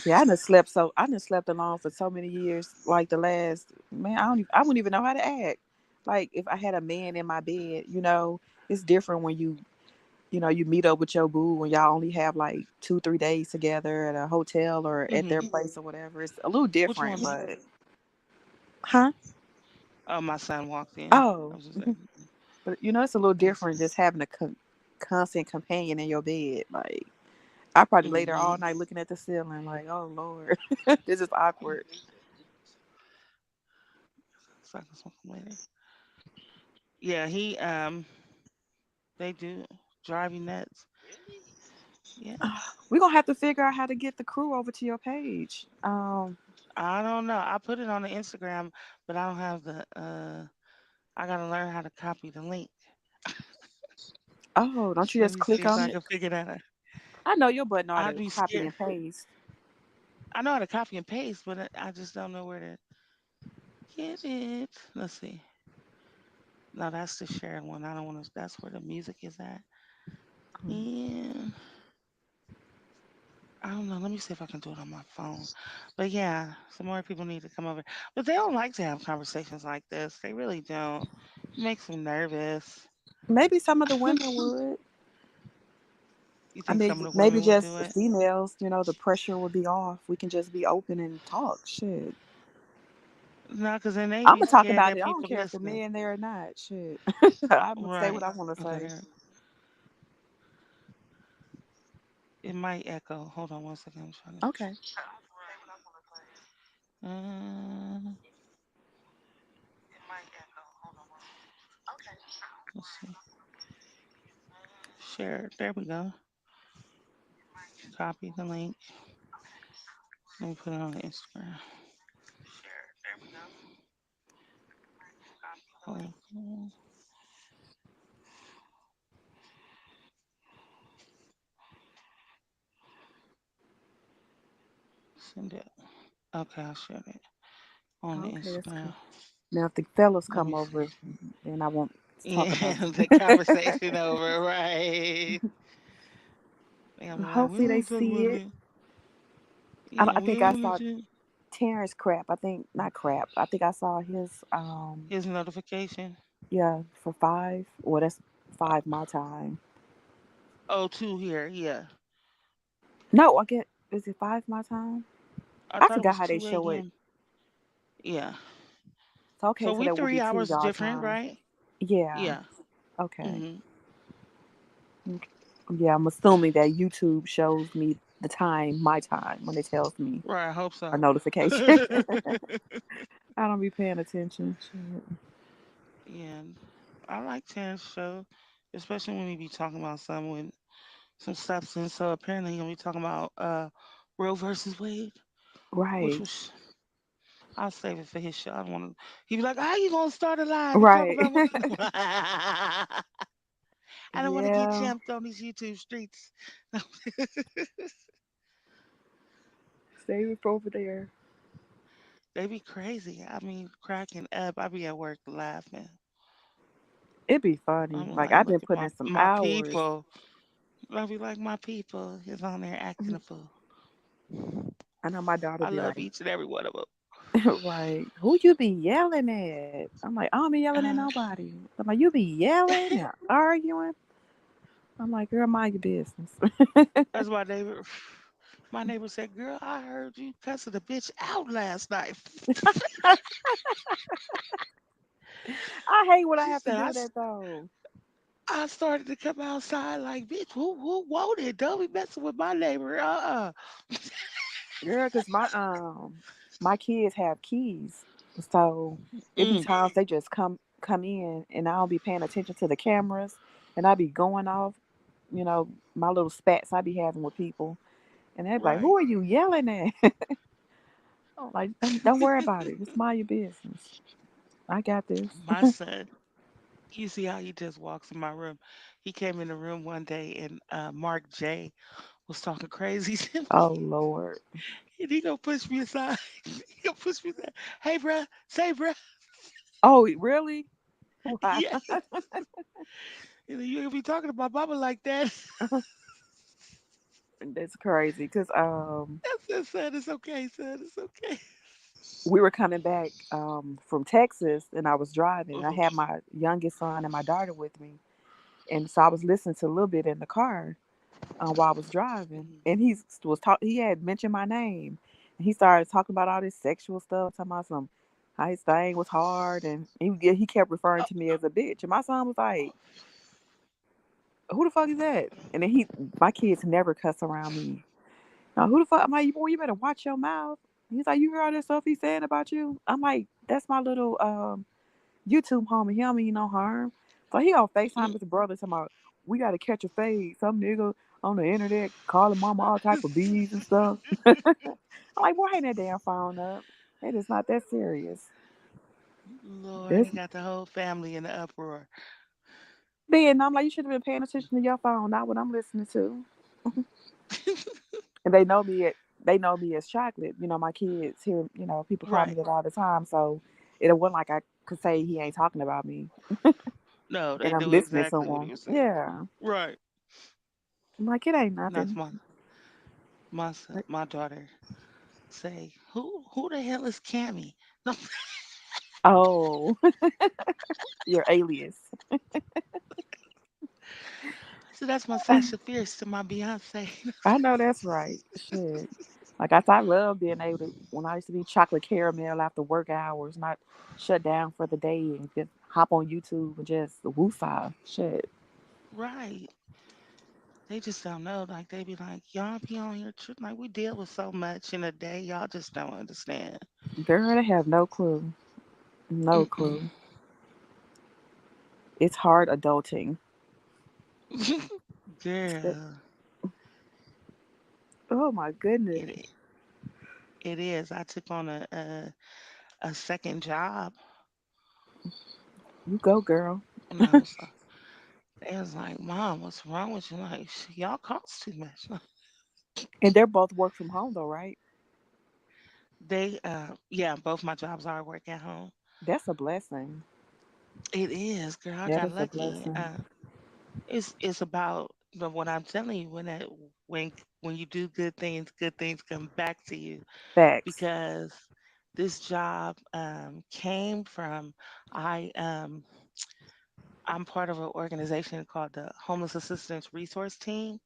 [SPEAKER 4] Yeah, I done slept alone for so many years. Like the last man, I wouldn't even know how to act. Like if I had a man in my bed, it's different when you meet up with your boo when y'all only have like 2-3 days together at a hotel or at their
[SPEAKER 1] Hmm.
[SPEAKER 4] place or whatever. It's a little
[SPEAKER 1] Which
[SPEAKER 4] different,
[SPEAKER 1] one?
[SPEAKER 4] but huh?
[SPEAKER 1] Oh, my son walked in. I
[SPEAKER 4] Oh,
[SPEAKER 1] was just saying.
[SPEAKER 4] but it's a little
[SPEAKER 1] Yes.
[SPEAKER 4] different just having a constant companion in your bed. Like I probably lay there all
[SPEAKER 1] Hmm.
[SPEAKER 4] night looking at the ceiling, like, oh Lord, this is awkward.
[SPEAKER 1] So I can smoke 'em later. Yeah, they do drive you nuts. Yeah.
[SPEAKER 4] We're gonna have to figure out how to get the crew over to your page.
[SPEAKER 1] I don't know. I put it on the Instagram, but I don't have the I gotta learn how to copy the link.
[SPEAKER 4] Oh, don't you
[SPEAKER 1] Let
[SPEAKER 4] just
[SPEAKER 1] me see
[SPEAKER 4] click
[SPEAKER 1] if
[SPEAKER 4] on
[SPEAKER 1] I
[SPEAKER 4] it?
[SPEAKER 1] can figure that out.
[SPEAKER 4] I know your butt know how
[SPEAKER 1] I'd
[SPEAKER 4] to
[SPEAKER 1] be
[SPEAKER 4] copy
[SPEAKER 1] scared.
[SPEAKER 4] and paste.
[SPEAKER 1] I know how to copy and paste, but I just don't know where to get it. Let's see. No, that's the shared one. I don't want to. That's where the music is at.
[SPEAKER 4] Mhm.
[SPEAKER 1] And I don't know. Let me see if I can do it on my phone. But yeah, some more people need to come over. But they don't like to have conversations like this. They really don't. It makes them nervous.
[SPEAKER 4] Maybe some of the women would.
[SPEAKER 1] You
[SPEAKER 4] I
[SPEAKER 1] think some
[SPEAKER 4] mean,
[SPEAKER 1] of the
[SPEAKER 4] maybe
[SPEAKER 1] women would
[SPEAKER 4] just
[SPEAKER 1] do
[SPEAKER 4] the
[SPEAKER 1] it?
[SPEAKER 4] females, the pressure would be off. We can just be open and talk. Shit.
[SPEAKER 1] No, because then they
[SPEAKER 4] I'm
[SPEAKER 1] be
[SPEAKER 4] gonna talk
[SPEAKER 1] scared
[SPEAKER 4] about
[SPEAKER 1] that
[SPEAKER 4] it. I don't
[SPEAKER 1] people
[SPEAKER 4] care if the
[SPEAKER 1] listening.
[SPEAKER 4] men there or not. Shit. I'm gonna say what
[SPEAKER 1] Right.
[SPEAKER 4] I want to
[SPEAKER 1] Okay.
[SPEAKER 4] say.
[SPEAKER 1] There. It might echo. Hold on one second. I'm trying to.
[SPEAKER 4] Okay.
[SPEAKER 1] It might echo. Hold on one second. Let's see. Share. There we go. Copy the link. Let me put it on Instagram. Share. There we go. Copy the link. Send it. Okay, I shared it on the
[SPEAKER 4] Okay, that's
[SPEAKER 1] Instagram.
[SPEAKER 4] cool. Now, if the fellas
[SPEAKER 1] Let
[SPEAKER 4] come
[SPEAKER 1] me see.
[SPEAKER 4] over, then I won't talk
[SPEAKER 1] Yeah,
[SPEAKER 4] about
[SPEAKER 1] the
[SPEAKER 4] it.
[SPEAKER 1] conversation over, right? They're gonna be like, we
[SPEAKER 4] Hopefully,
[SPEAKER 1] don't
[SPEAKER 4] they
[SPEAKER 1] want to talk
[SPEAKER 4] see
[SPEAKER 1] about
[SPEAKER 4] it.
[SPEAKER 1] it.
[SPEAKER 4] I,
[SPEAKER 1] Yeah,
[SPEAKER 4] I
[SPEAKER 1] we
[SPEAKER 4] think
[SPEAKER 1] don't
[SPEAKER 4] I
[SPEAKER 1] want
[SPEAKER 4] saw
[SPEAKER 1] to.
[SPEAKER 4] Terrence Crap. I think not Crap. I think I saw his.
[SPEAKER 1] His notification.
[SPEAKER 4] Yeah, for 5. Well, that's
[SPEAKER 1] Uh,
[SPEAKER 4] 5 my time.
[SPEAKER 1] oh, two here. Yeah.
[SPEAKER 4] No, I get. Is it 5 my time?
[SPEAKER 1] I
[SPEAKER 4] I
[SPEAKER 1] thought it
[SPEAKER 4] forgot
[SPEAKER 1] was
[SPEAKER 4] how they
[SPEAKER 1] 2
[SPEAKER 4] show it.
[SPEAKER 1] a.m. Yeah.
[SPEAKER 4] So okay,
[SPEAKER 1] So
[SPEAKER 4] so
[SPEAKER 1] we
[SPEAKER 4] that would be 2
[SPEAKER 1] 3 hours
[SPEAKER 4] y'all
[SPEAKER 1] different,
[SPEAKER 4] time.
[SPEAKER 1] right?
[SPEAKER 4] Yeah.
[SPEAKER 1] Yeah.
[SPEAKER 4] Okay.
[SPEAKER 1] Hmm.
[SPEAKER 4] Okay. Yeah, I'm assuming that YouTube shows me the time, my time, when it tells me
[SPEAKER 1] Right. I hope
[SPEAKER 4] a
[SPEAKER 1] so.
[SPEAKER 4] notification. I don't be paying attention. Shit.
[SPEAKER 1] Yeah. I like Terrence's show, especially when we be talking about something with some substance. So apparently, he'll be talking about Roe versus Wade, which
[SPEAKER 4] Right.
[SPEAKER 1] was I'll save it for his show. I don't want to. He be like, "How you gonna start a live and talk
[SPEAKER 4] Right.
[SPEAKER 1] about what?" I don't want to get
[SPEAKER 4] Yeah.
[SPEAKER 1] jumped on these YouTube streets.
[SPEAKER 4] Save it for over there.
[SPEAKER 1] They be crazy. I mean, cracking up. I be at work laughing.
[SPEAKER 4] It'd be funny.
[SPEAKER 1] I'm
[SPEAKER 4] Like
[SPEAKER 1] like,
[SPEAKER 4] I've been
[SPEAKER 1] look at
[SPEAKER 4] putting in some
[SPEAKER 1] my
[SPEAKER 4] hours.
[SPEAKER 1] people. I be like, my people is on there acting a fool.
[SPEAKER 4] I know my daughter
[SPEAKER 1] I
[SPEAKER 4] be
[SPEAKER 1] love
[SPEAKER 4] like,
[SPEAKER 1] each and every one of them.
[SPEAKER 4] right, who you be yelling at? I'm like, I don't be yelling at nobody. I'm like, you be yelling and arguing. I'm like, girl, mind your business.
[SPEAKER 1] That's my neighbor. My neighbor said, "Girl, I heard you cussing a bitch out last night."
[SPEAKER 4] I hate when I
[SPEAKER 1] She
[SPEAKER 4] have to
[SPEAKER 1] said,
[SPEAKER 4] do that though.
[SPEAKER 1] I started to come outside like, bitch, who wanted? Don't be messing with my neighbor.
[SPEAKER 4] Girl, cause my kids have keys. So it be
[SPEAKER 1] Mm,
[SPEAKER 4] times they just come in and I'll be paying attention to the cameras and I'll be going off, my little spats I be having with people. And they're like,
[SPEAKER 1] right.
[SPEAKER 4] who are you yelling at? I'm like, don't worry about it. Just mind your business. I got this.
[SPEAKER 1] My son, you see how he just walks in my room. He came in the room one day and Mark J was talking crazy to me.
[SPEAKER 4] Oh Lord.
[SPEAKER 1] And he gonna push me aside. He gonna push me aside. Hey, bruh, say, bruh.
[SPEAKER 4] Oh, really? Wow.
[SPEAKER 1] Yeah. You ain't gonna be talking to my mama like that.
[SPEAKER 4] That's crazy. Cause
[SPEAKER 1] I said, son, it's okay, son, it's okay.
[SPEAKER 4] we were coming back from Texas and I was driving. I
[SPEAKER 1] Uh-huh.
[SPEAKER 4] had my youngest son and my daughter with me. And so I was listening to a little bit in the car while I was driving.
[SPEAKER 1] Mhm.
[SPEAKER 4] And he had mentioned my name. And he started talking about all this sexual stuff, talking about some how his thing was hard and he kept referring
[SPEAKER 1] Oh,
[SPEAKER 4] to me as a bitch. And my son was like, who the fuck is that? And then my kids never cuss around me. Now, who the fuck? I'm like, boy, you better watch your mouth. He's like, you heard all that stuff he said about you? I'm like, that's my little YouTube homie. He don't mean no harm. So he on FaceTime
[SPEAKER 1] mm,
[SPEAKER 4] with his brother talking about, we got to catch a fade. Some nigga on the internet calling mama all type of bees and stuff. I'm like, boy, hang that damn phone up. It is not that serious.
[SPEAKER 1] Lord,
[SPEAKER 4] It's,
[SPEAKER 1] he got the whole family in the uproar.
[SPEAKER 4] Then I'm like, you should have been paying attention to your phone, not what I'm listening to. And they know me as chocolate. You know, my kids hear, you know, people call me
[SPEAKER 1] Right.
[SPEAKER 4] that all the time. So it wasn't like I could say he ain't talking about me
[SPEAKER 1] No,
[SPEAKER 4] and
[SPEAKER 1] they
[SPEAKER 4] I'm
[SPEAKER 1] knew
[SPEAKER 4] listening to
[SPEAKER 1] exactly what he
[SPEAKER 4] someone.
[SPEAKER 1] was saying.
[SPEAKER 4] Yeah.
[SPEAKER 1] Right.
[SPEAKER 4] I'm like, it ain't
[SPEAKER 1] And that's
[SPEAKER 4] nothing.
[SPEAKER 1] my son,
[SPEAKER 4] Like,
[SPEAKER 1] my daughter say, who the hell is Cammy? No,
[SPEAKER 4] oh, your alias.
[SPEAKER 1] so that's my Sasha Fierce to my Beyonce.
[SPEAKER 4] I know that's right. Shit. Like I love being able to when I used to be chocolate caramel after work hours, not shut down for the day and just hop on YouTube and just woosah. Shit.
[SPEAKER 1] Right. They just don't know. Like they be like, y'all be on here like we deal with so much in a day, y'all just don't understand.
[SPEAKER 4] Girl, they have no clue. No
[SPEAKER 1] Mm-mm.
[SPEAKER 4] clue. It's hard adulting.
[SPEAKER 1] Girl,
[SPEAKER 4] Oh my goodness.
[SPEAKER 1] it it is. I took on a second job,
[SPEAKER 4] You go, girl.
[SPEAKER 1] and I was like, they was like, Mom, what's wrong with you? Like, y'all cost too much.
[SPEAKER 4] And they're both work from home though, right?
[SPEAKER 1] Yeah, both my jobs are work at home.
[SPEAKER 4] That's a blessing.
[SPEAKER 1] It is, girl. I
[SPEAKER 4] That
[SPEAKER 1] got
[SPEAKER 4] is a
[SPEAKER 1] lucky.
[SPEAKER 4] blessing.
[SPEAKER 1] It's about but what I'm telling you when when you do good things come back to you
[SPEAKER 4] Facts.
[SPEAKER 1] because this job came from I I'm part of an organization called the Homeless Assistance Resource Team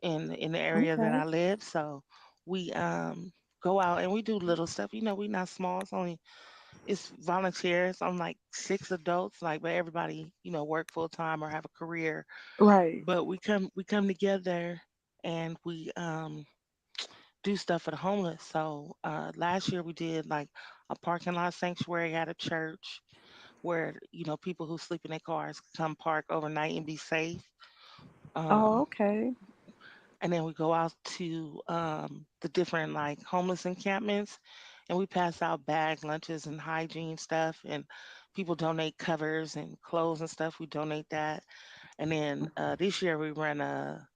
[SPEAKER 1] in the area that
[SPEAKER 4] Okay.
[SPEAKER 1] I live. So we go out and we do little stuff. You know, we not small. It's volunteers. I'm like six adults, like but everybody, work full time or have a career.
[SPEAKER 4] Right.
[SPEAKER 1] But we come together and we do stuff for the homeless. So last year we did like a parking lot sanctuary at a church where people who sleep in their cars can come park overnight and be safe.
[SPEAKER 4] Oh,
[SPEAKER 1] Um,
[SPEAKER 4] okay.
[SPEAKER 1] and then we go out to the different like homeless encampments, and we pass out bag lunches and hygiene stuff, and people donate covers and clothes and stuff. We donate that, and then this year we run a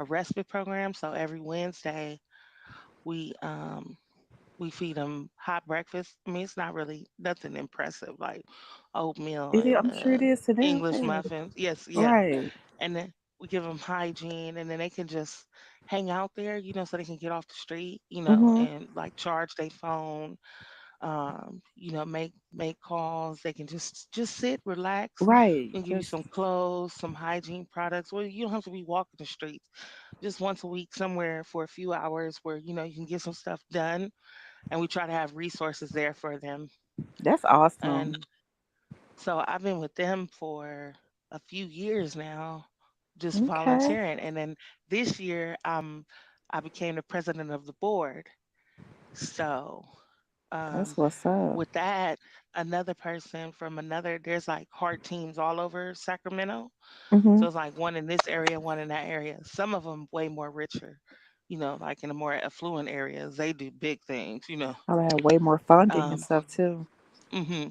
[SPEAKER 1] respite program. So every Wednesday we um, we feed them hot breakfast. I mean, it's not really nothing impressive like oatmeal
[SPEAKER 4] It is,
[SPEAKER 1] and
[SPEAKER 4] I'm sure it is to them.
[SPEAKER 1] English
[SPEAKER 4] Yeah.
[SPEAKER 1] muffins. Yes, yeah.
[SPEAKER 4] Right.
[SPEAKER 1] And then we give them hygiene, and then they can just hang out there, so they can get off the street,
[SPEAKER 4] Mm-hmm.
[SPEAKER 1] and like charge their phone, make calls. They can just sit, relax.
[SPEAKER 4] Right.
[SPEAKER 1] And give you
[SPEAKER 4] Just
[SPEAKER 1] some clothes, some hygiene products. Well, you don't have to be walking the streets. Just once a week, somewhere for a few hours, where you can get some stuff done. And we try to have resources there for them.
[SPEAKER 4] that's awesome.
[SPEAKER 1] And so I've been with them for a few years now, just
[SPEAKER 4] Okay.
[SPEAKER 1] volunteering. And then this year, I became the president of the board. So
[SPEAKER 4] That's
[SPEAKER 1] um,
[SPEAKER 4] what's up.
[SPEAKER 1] with that, another person from there's like heart teams all over Sacramento.
[SPEAKER 4] Mm-hmm.
[SPEAKER 1] So it's like one in this area, one in that area. Some of them way more richer, like in the more affluent areas, they do big things.
[SPEAKER 4] I would have way more funding and
[SPEAKER 1] Um,
[SPEAKER 4] stuff too.
[SPEAKER 1] hmm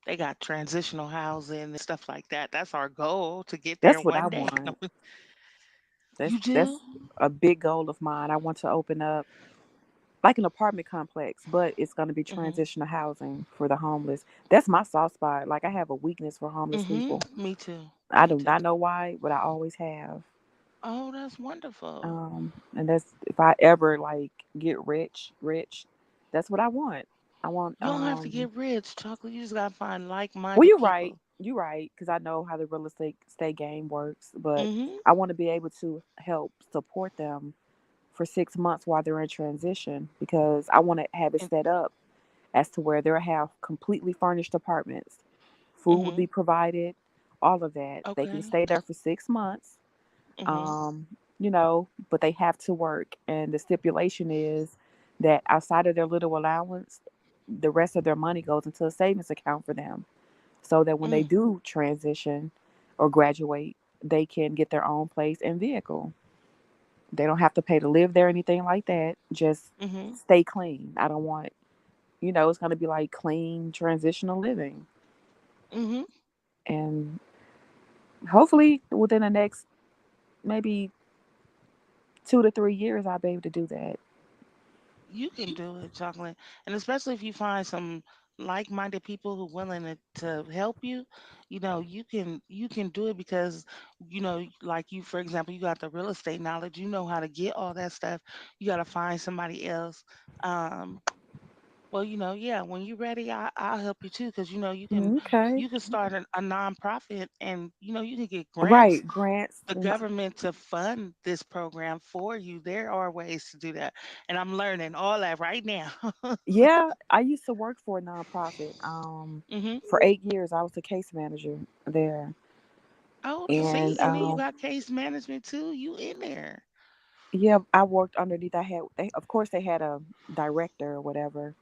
[SPEAKER 1] They got transitional housing and stuff like that. That's our goal to get there
[SPEAKER 4] That's what I
[SPEAKER 1] one day.
[SPEAKER 4] want.
[SPEAKER 1] You
[SPEAKER 4] That's
[SPEAKER 1] do?
[SPEAKER 4] a big goal of mine. I want to open up like an apartment complex, but it's going to be
[SPEAKER 1] Mhm.
[SPEAKER 4] transitional housing for the homeless. That's my soft spot. Like I have a weakness for homeless
[SPEAKER 1] Mhm.
[SPEAKER 4] people.
[SPEAKER 1] Me too.
[SPEAKER 4] I
[SPEAKER 1] Me
[SPEAKER 4] do
[SPEAKER 1] too.
[SPEAKER 4] not know why, but I always have.
[SPEAKER 1] Oh, that's wonderful.
[SPEAKER 4] And that's if I ever like get rich, that's what I want. I want.
[SPEAKER 1] You don't have to get rich, chocolate. You just gotta find
[SPEAKER 4] Well,
[SPEAKER 1] like-minded
[SPEAKER 4] you're right.
[SPEAKER 1] people.
[SPEAKER 4] You're right because I know how the real estate game works, but
[SPEAKER 1] Mhm.
[SPEAKER 4] I want to be able to help support them for 6 months while they're in transition because I want to have it
[SPEAKER 1] And
[SPEAKER 4] set up as to where they'll have completely furnished apartments. Food will
[SPEAKER 1] mhm.
[SPEAKER 4] be provided, all of that. They can
[SPEAKER 1] Okay.
[SPEAKER 4] stay there for 6 months,
[SPEAKER 1] Mhm.
[SPEAKER 4] um, but they have to work. And the stipulation is that outside of their little allowance, the rest of their money goes into a savings account for them so that when they
[SPEAKER 1] Mm.
[SPEAKER 4] do transition or graduate, they can get their own place and vehicle. They don't have to pay to live there or anything like that. Just
[SPEAKER 1] Mhm.
[SPEAKER 4] stay clean. I don't want, it's going to be like clean transitional living.
[SPEAKER 1] Mhm.
[SPEAKER 4] And hopefully within the next maybe 2 to 3 years, I'll be able to do that.
[SPEAKER 1] You can do it, Chocolate. And especially if you find some like-minded people who willing to help you, you can do it because like you, for example, you got the real estate knowledge, you know how to get all that stuff. You got to find somebody else. Um, well, yeah, when you're ready, I'll help you too, because you can
[SPEAKER 4] Okay.
[SPEAKER 1] you can start a nonprofit, and you can get grants,
[SPEAKER 4] Right, grants.
[SPEAKER 1] the government to fund this program for you. There are ways to do that, and I'm learning all that right now.
[SPEAKER 4] Yeah, I used to work for a nonprofit.
[SPEAKER 1] Hmm.
[SPEAKER 4] For 8 years, I was the case manager there,
[SPEAKER 1] Oh,
[SPEAKER 4] and
[SPEAKER 1] see, and then you got case management too. You in there?
[SPEAKER 4] yeah, I worked underneath. Of course, they had a director or whatever,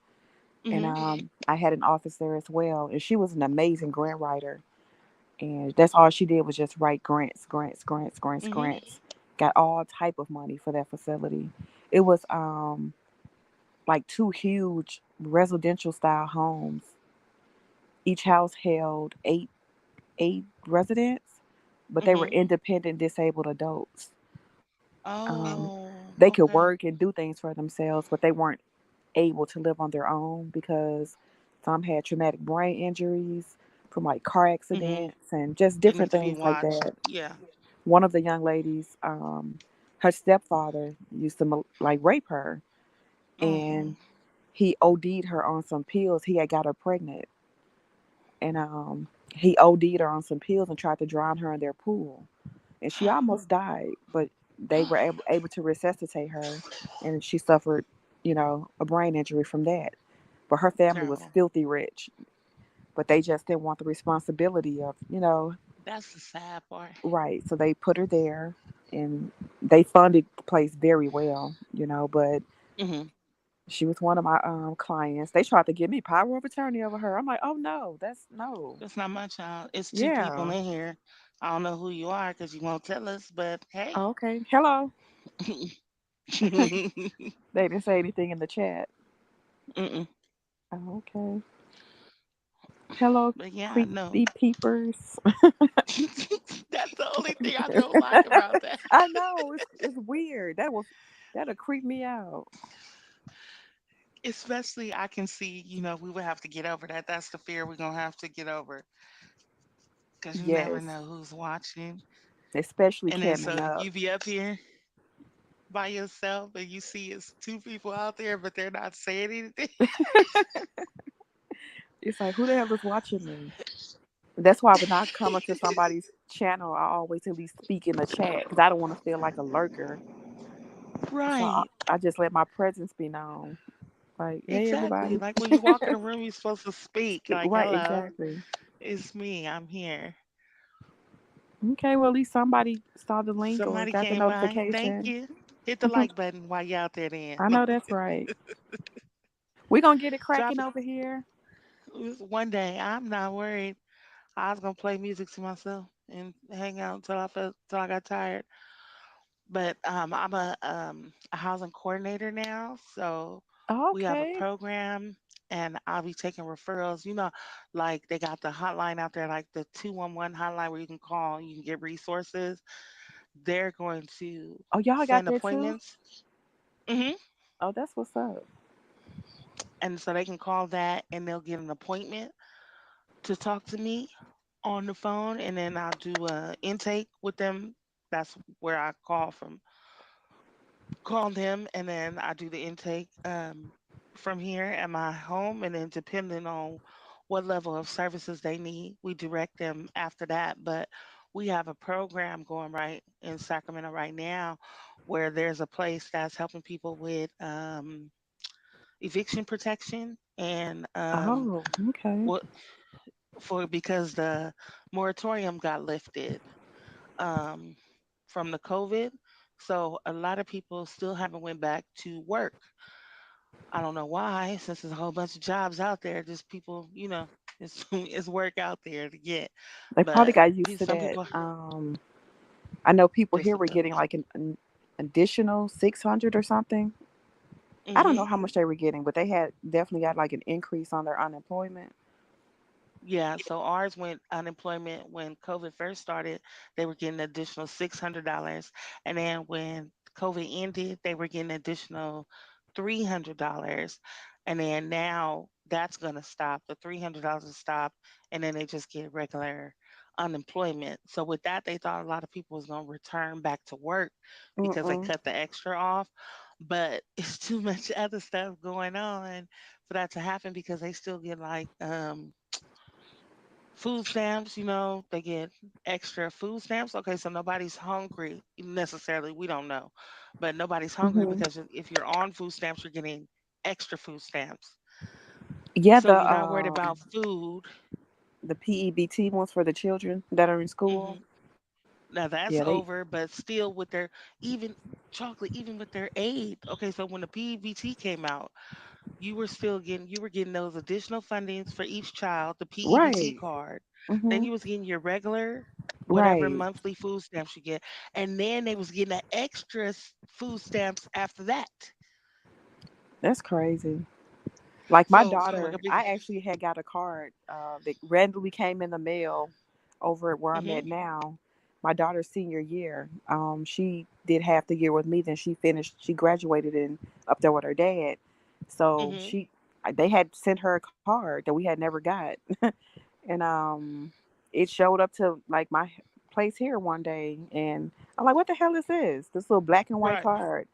[SPEAKER 4] and
[SPEAKER 1] Hmm.
[SPEAKER 4] I had an office there as well. And she was an amazing grant writer, and that's all she did was just write grants, grants, grants, grants,
[SPEAKER 1] Hmm.
[SPEAKER 4] grants. Got all type of money for that facility. It was like two huge residential style homes. Each house held eight residents, but they were
[SPEAKER 1] Hmm.
[SPEAKER 4] independent disabled adults. Um,
[SPEAKER 1] Oh,
[SPEAKER 4] they could
[SPEAKER 1] okay.
[SPEAKER 4] work and do things for themselves, but they weren't able to live on their own because some had traumatic brain injuries from like car
[SPEAKER 1] Hmm.
[SPEAKER 4] accidents and just
[SPEAKER 1] They need
[SPEAKER 4] different
[SPEAKER 1] to be
[SPEAKER 4] things like
[SPEAKER 1] watched.
[SPEAKER 4] that.
[SPEAKER 1] Yeah.
[SPEAKER 4] One of the young ladies, her stepfather used to like rape her,
[SPEAKER 1] Hmm.
[SPEAKER 4] and he OD'd her on some pills. He had got her pregnant, and he OD'd her on some pills and tried to drown her in their pool, and she almost died. But they were able to resuscitate her, and she suffered, a brain injury from that. But her family was
[SPEAKER 1] Terrible.
[SPEAKER 4] filthy rich, but they just didn't want the responsibility of,
[SPEAKER 1] That's the sad part.
[SPEAKER 4] right. So they put her there, and they funded the place very well, but
[SPEAKER 1] Hmm.
[SPEAKER 4] she was one of my clients. They tried to give me power of attorney over her. I'm like, oh no, that's no.
[SPEAKER 1] That's not my child. It's two people
[SPEAKER 4] Yeah.
[SPEAKER 1] in here. I don't know who you are because you won't tell us, but hey.
[SPEAKER 4] Oh, okay. Hello. They didn't say anything in the chat.
[SPEAKER 1] Mm-mm.
[SPEAKER 4] Oh, okay. Hello,
[SPEAKER 1] But yeah, no.
[SPEAKER 4] creepy peepers.
[SPEAKER 1] That's the only thing I don't like about that.
[SPEAKER 4] I know it's weird. That'll creep me out.
[SPEAKER 1] Especially, I can see, we would have to get over that. That's the fear we're going to have to get over because you never
[SPEAKER 4] Yes,
[SPEAKER 1] know who's watching.
[SPEAKER 4] especially
[SPEAKER 1] And then
[SPEAKER 4] camming
[SPEAKER 1] so
[SPEAKER 4] up.
[SPEAKER 1] you be up here by yourself and you see it's two people out there, but they're not saying anything.
[SPEAKER 4] It's like, who the hell is watching me? That's why when I come into somebody's channel, I always at least speak in the chat because I don't want to feel like a lurker. So I,
[SPEAKER 1] Right.
[SPEAKER 4] I just let my presence be known. Like, hey,
[SPEAKER 1] Exactly.
[SPEAKER 4] everybody.
[SPEAKER 1] Like when you walk in a room, you're supposed to speak. Like,
[SPEAKER 4] Right,
[SPEAKER 1] hello,
[SPEAKER 4] exactly.
[SPEAKER 1] it's me. I'm here.
[SPEAKER 4] Okay, well, at least somebody saw the link or
[SPEAKER 1] Somebody
[SPEAKER 4] got the
[SPEAKER 1] came by. Thank
[SPEAKER 4] notification.
[SPEAKER 1] you. Hit the like button while you're out there then.
[SPEAKER 4] I know that's right. We're going to get it
[SPEAKER 1] Drop
[SPEAKER 4] cracking over here.
[SPEAKER 1] it one day. I'm not worried. I was gonna play music to myself and hang out till I got tired. But I'm a housing coordinator now, so we have a
[SPEAKER 4] Okay.
[SPEAKER 1] program, and I'll be taking referrals. Like they got the hotline out there, like the 211 hotline where you can call, you can get resources. They're going to
[SPEAKER 4] Oh, y'all got
[SPEAKER 1] send
[SPEAKER 4] that too?
[SPEAKER 1] appointments. Hmm.
[SPEAKER 4] Oh, that's what's up.
[SPEAKER 1] And so they can call that, and they'll get an appointment to talk to me on the phone, and then I'll do a intake with them. That's where I call them, and then I do the intake from here at my home, and then depending on what level of services they need, we direct them after that. But we have a program going right in Sacramento right now where there's a place that's helping people with eviction protection and
[SPEAKER 4] Oh, okay.
[SPEAKER 1] what for because the moratorium got lifted um, from the COVID. So a lot of people still haven't went back to work. I don't know why, since there's a whole bunch of jobs out there, just people, it's it's work out there to get.
[SPEAKER 4] They probably
[SPEAKER 1] But
[SPEAKER 4] got used to
[SPEAKER 1] some
[SPEAKER 4] that.
[SPEAKER 1] people
[SPEAKER 4] I know people here were getting
[SPEAKER 1] disabilities.
[SPEAKER 4] like an additional 600 or something. I don't
[SPEAKER 1] Hmm.
[SPEAKER 4] know how much they were getting, but they had definitely got like an increase on their unemployment.
[SPEAKER 1] Yeah, so ours went unemployment when COVID first started, they were getting additional $600. And then when COVID ended, they were getting additional $300. And then now that's going to stop. The $300 will stop. And then they just get regular unemployment. So with that, they thought a lot of people was going to return back to work because they
[SPEAKER 4] Mm-mm.
[SPEAKER 1] cut the extra off. But it's too much other stuff going on for that to happen because they still get like, food stamps, they get extra food stamps. Okay, so nobody's hungry necessarily. We don't know. But nobody's hungry
[SPEAKER 4] Hmm.
[SPEAKER 1] because if you're on food stamps, you're getting extra food stamps.
[SPEAKER 4] Yeah,
[SPEAKER 1] So you're not worried about food.
[SPEAKER 4] the PEBT ones for the children that are in school.
[SPEAKER 1] hmm Now
[SPEAKER 4] Yeah,
[SPEAKER 1] that's
[SPEAKER 4] they
[SPEAKER 1] over, but still with their even chocolate, even with their aid. Okay, so when the PEBT came out, you were getting those additional fundings for each child, the PEBT
[SPEAKER 4] right.
[SPEAKER 1] card. Then
[SPEAKER 4] Hmm.
[SPEAKER 1] you was getting your regular whatever
[SPEAKER 4] Right.
[SPEAKER 1] monthly food stamps you get, and then they was getting the extra food stamps after that.
[SPEAKER 4] That's crazy. Like my
[SPEAKER 1] So like
[SPEAKER 4] daughter,
[SPEAKER 1] a big.
[SPEAKER 4] I actually had got a card that randomly came in the mail over at where I'm
[SPEAKER 1] Mhm.
[SPEAKER 4] at now. My daughter's senior year. She did half the year with me, then she finished. She graduated and up there with her dad. So
[SPEAKER 1] Mhm.
[SPEAKER 4] they had sent her a card that we had never got, and it showed up to like my place here one day, and I'm like, "What the hell is this? This little black and white
[SPEAKER 1] Right.
[SPEAKER 4] card."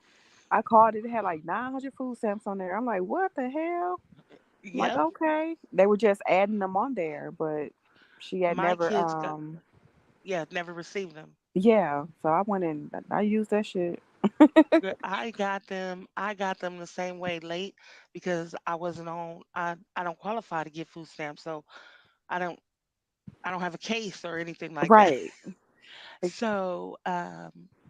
[SPEAKER 4] I called it. It had like 900 food stamps on there. I'm like, "What the hell?" I'm like,
[SPEAKER 1] Yep.
[SPEAKER 4] okay. They were just adding them on there, but she had
[SPEAKER 1] My
[SPEAKER 4] never
[SPEAKER 1] kids got. Yeah, never received them.
[SPEAKER 4] yeah. So I went in, I used that shit.
[SPEAKER 1] But I got them the same way late because I wasn't on. I don't qualify to get food stamps, so I don't. I don't have a case or anything like that.
[SPEAKER 4] Right.
[SPEAKER 1] So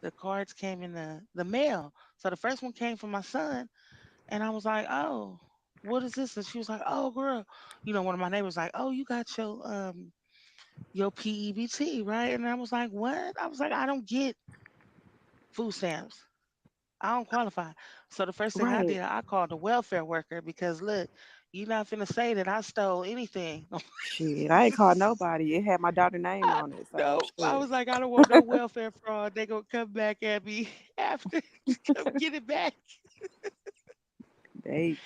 [SPEAKER 1] the cards came in the mail. So the first one came from my son, and I was like, "Oh, what is this?" And she was like, "Oh, girl, one of my neighbors like, oh, you got your PEBT, right?" And I was like, "What?" I was like, "I don't get food stamps. I don't qualify." So the first thing I
[SPEAKER 4] Right.
[SPEAKER 1] did, I called the welfare worker because look, you're not finna say that I stole anything.
[SPEAKER 4] Shit. I ain't called nobody. It had my daughter's name
[SPEAKER 1] I
[SPEAKER 4] on it. So
[SPEAKER 1] no, I
[SPEAKER 4] shit.
[SPEAKER 1] was like, I don't want no welfare fraud. They gonna come back at me after to come get it back.
[SPEAKER 4] They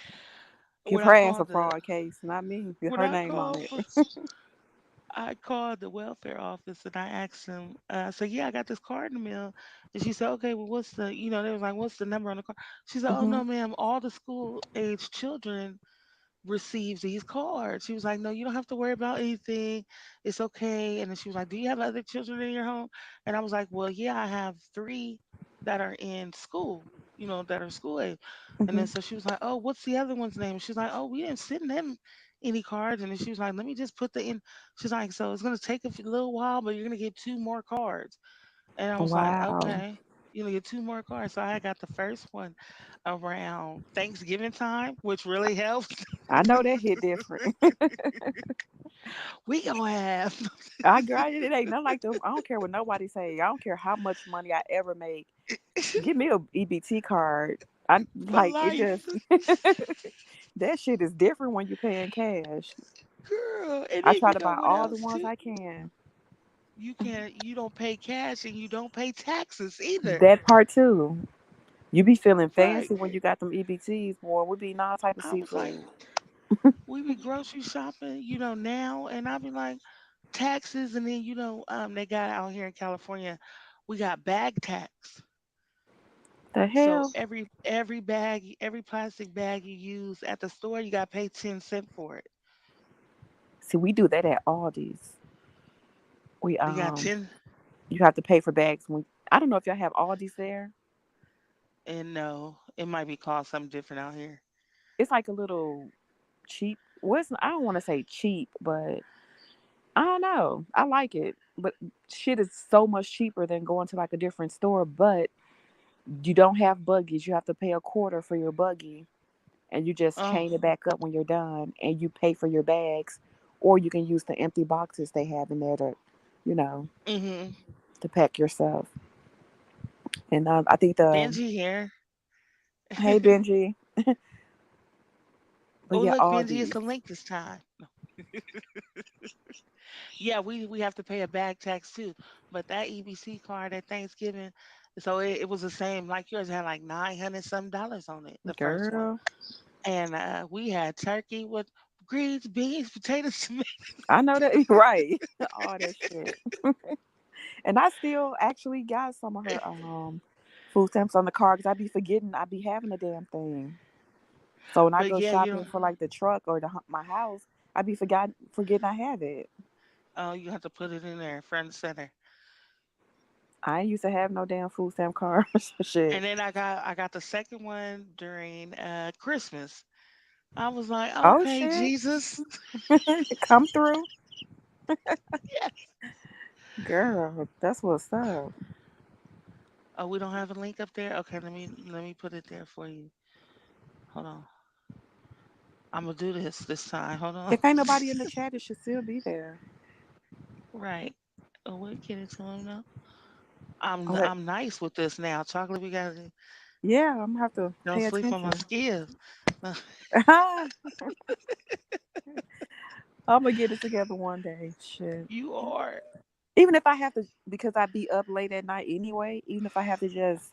[SPEAKER 4] give
[SPEAKER 1] When
[SPEAKER 4] her
[SPEAKER 1] I
[SPEAKER 4] ass a
[SPEAKER 1] called the
[SPEAKER 4] fraud case, not me. Get
[SPEAKER 1] when
[SPEAKER 4] her
[SPEAKER 1] I
[SPEAKER 4] name on
[SPEAKER 1] called
[SPEAKER 4] it.
[SPEAKER 1] for I called the welfare office and I asked them, I said, "Yeah, I got this card in the mail." And she said, "Okay, well, they was like, what's the number on the card?" She said, "Oh,
[SPEAKER 4] Hmm.
[SPEAKER 1] no, ma'am, all the school age children receive these cards." She was like, "No, you don't have to worry about anything. It's okay." And then she was like, "Do you have other children in your home?" And I was like, "Well, yeah, I have three that are in school, that are school age." And
[SPEAKER 4] Hmm.
[SPEAKER 1] then so she was like, "Oh, what's the other one's name?" She's like, "Oh, we didn't send them any cards." And then she was like, "Let me just put the in." She's like, "So it's gonna take a little while, but you're gonna get two more cards." And I was like,
[SPEAKER 4] Wow.
[SPEAKER 1] "Okay." Get two more cards. So I got the first one around Thanksgiving time, which really helped.
[SPEAKER 4] I know that hit different.
[SPEAKER 1] We gonna have
[SPEAKER 4] I girl, it ain't nothing like them. I don't care what nobody say. I don't care how much money I ever make. Give me a EBT card. I
[SPEAKER 1] for
[SPEAKER 4] like it
[SPEAKER 1] life,
[SPEAKER 4] just that shit is different when you're paying cash.
[SPEAKER 1] girl. And
[SPEAKER 4] I
[SPEAKER 1] then
[SPEAKER 4] try
[SPEAKER 1] you
[SPEAKER 4] to
[SPEAKER 1] know
[SPEAKER 4] buy
[SPEAKER 1] what
[SPEAKER 4] all the
[SPEAKER 1] else
[SPEAKER 4] ones
[SPEAKER 1] too?
[SPEAKER 4] I can.
[SPEAKER 1] You don't pay cash and you don't pay taxes either.
[SPEAKER 4] That part too. You be feeling
[SPEAKER 1] Right.
[SPEAKER 4] fancy when you got them EBTs, boy. We be eating all type of
[SPEAKER 1] I was like,
[SPEAKER 4] seafood.
[SPEAKER 1] we be grocery shopping, now, and I be like, taxes, and then they got out here in California, we got bag tax.
[SPEAKER 4] The
[SPEAKER 1] So
[SPEAKER 4] hell?
[SPEAKER 1] every plastic bag you use at the store, you got to pay 10 cents for it.
[SPEAKER 4] See, we do that at Aldi's. We
[SPEAKER 1] You got 10,
[SPEAKER 4] you have to pay for bags. I don't know if y'all have Aldi's there.
[SPEAKER 1] and no, it might be called something different out here.
[SPEAKER 4] It's like a little cheap. I don't want to say cheap, but I don't know. I like it, but shit is so much cheaper than going to like a different store. But you don't have buggies. You have to pay a quarter for your buggy, and you just
[SPEAKER 1] Oh,
[SPEAKER 4] chain it back up when you're done, and you pay for your bags, or you can use the empty boxes they have in there to, you know,
[SPEAKER 1] mm-hmm.
[SPEAKER 4] to pack your stuff. And I think the
[SPEAKER 1] Benji here.
[SPEAKER 4] hey Benji, but
[SPEAKER 1] Oh,
[SPEAKER 4] yeah,
[SPEAKER 1] look,
[SPEAKER 4] all
[SPEAKER 1] Benji, it's
[SPEAKER 4] these.
[SPEAKER 1] a link this time. Yeah, we have to pay a bag tax too. But that EBC card at Thanksgiving, so it was the same like yours. It had like 900 some dollars on it, the first one,
[SPEAKER 4] Girl,
[SPEAKER 1] and we had turkey with greens, beans, potatoes, tomatoes.
[SPEAKER 4] I know that right. All that shit. And I still actually got some of her food stamps on the card because I be forgetting I be having the damn thing. So when I
[SPEAKER 1] But
[SPEAKER 4] go
[SPEAKER 1] yeah, you
[SPEAKER 4] shopping
[SPEAKER 1] know,
[SPEAKER 4] for like the truck or my house, I be forgetting I have it.
[SPEAKER 1] oh, you have to put it in there, front and center.
[SPEAKER 4] I ain't used to have no damn food stamp cards. Shit.
[SPEAKER 1] And then I got the second one during Christmas. I was like,
[SPEAKER 4] Oh
[SPEAKER 1] okay,
[SPEAKER 4] shit.
[SPEAKER 1] Jesus.
[SPEAKER 4] Come through.
[SPEAKER 1] Yeah.
[SPEAKER 4] Girl, that's what's up.
[SPEAKER 1] Oh, we don't have a link up there. Okay, let me put it there for you. Hold on. I'm gonna do this time. Hold on.
[SPEAKER 4] If ain't nobody in the chat, it should still be there.
[SPEAKER 1] Right. Oh, what kid is on now? I'm
[SPEAKER 4] Oh, wait.
[SPEAKER 1] I'm nice with this now. Chocolate, we got to
[SPEAKER 4] Yeah, I'm gonna have to
[SPEAKER 1] don't
[SPEAKER 4] pay
[SPEAKER 1] sleep on my
[SPEAKER 4] attention.
[SPEAKER 1] skills.
[SPEAKER 4] I'm gonna get it together one day. Shit.
[SPEAKER 1] You are.
[SPEAKER 4] Even if I have to, because I be up late at night anyway. Even if I have to just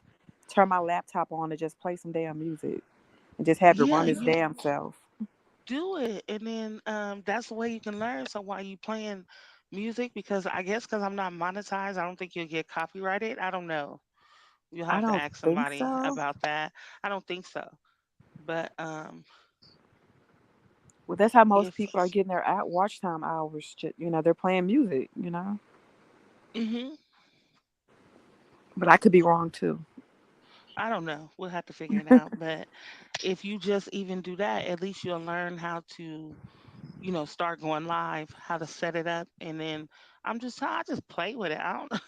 [SPEAKER 4] turn my laptop on and just play some damn music and just have it
[SPEAKER 1] Yeah,
[SPEAKER 4] run its
[SPEAKER 1] you
[SPEAKER 4] damn self.
[SPEAKER 1] do it, and then that's the way you can learn. So while you playing music, because I guess because I'm not monetized, I don't think you'll get copyrighted. I don't know. You'll
[SPEAKER 4] I
[SPEAKER 1] have to
[SPEAKER 4] don't
[SPEAKER 1] ask
[SPEAKER 4] think
[SPEAKER 1] somebody
[SPEAKER 4] so.
[SPEAKER 1] about that. I don't think so. But
[SPEAKER 4] Well, that's how most
[SPEAKER 1] if
[SPEAKER 4] people are getting their out watch time hours. They're playing music.
[SPEAKER 1] hmm
[SPEAKER 4] But I could be wrong too.
[SPEAKER 1] I don't know. We'll have to figure it out. But if you just even do that, at least you'll learn how to, start going live, how to set it up, and then I just play with it. I don't know.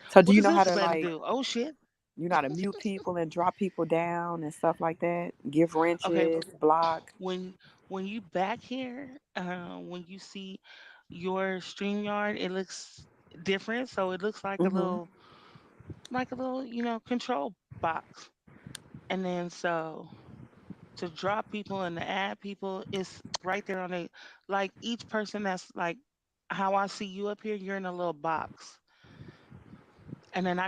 [SPEAKER 4] So do
[SPEAKER 1] What
[SPEAKER 4] you
[SPEAKER 1] does
[SPEAKER 4] know how
[SPEAKER 1] this
[SPEAKER 4] to
[SPEAKER 1] button
[SPEAKER 4] like?
[SPEAKER 1] do? Oh shit.
[SPEAKER 4] You know how to mute people and drop people down and stuff like that. Give
[SPEAKER 1] Okay,
[SPEAKER 4] wrenches, block.
[SPEAKER 1] when when you back here, when you see your StreamYard, it looks different. So it looks
[SPEAKER 4] Hmm.
[SPEAKER 1] like a little, control box. And then so to drop people and to add people, it's right there on the like each person that's like how I see you up here, you're in a little box. And then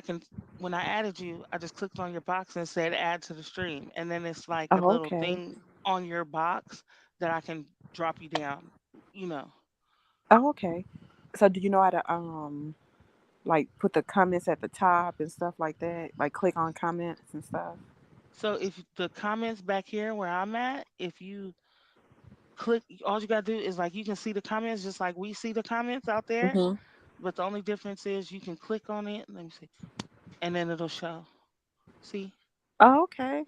[SPEAKER 1] when I added you, I just clicked on your box and said add to the stream. And then it's like a
[SPEAKER 4] Oh,
[SPEAKER 1] little
[SPEAKER 4] okay.
[SPEAKER 1] thing on your box that I can drop you down, you know.
[SPEAKER 4] Oh, okay. So do you know how to like put the comments at the top and stuff like that? Like click on comments and stuff.
[SPEAKER 1] So if the comments back here where I'm at, if you click, all you gotta do is like you can see the comments just like we see the comments out there.
[SPEAKER 4] Hmm.
[SPEAKER 1] But the only difference is you can click on it. Let me see. And then it'll show. See?
[SPEAKER 4] Oh, okay.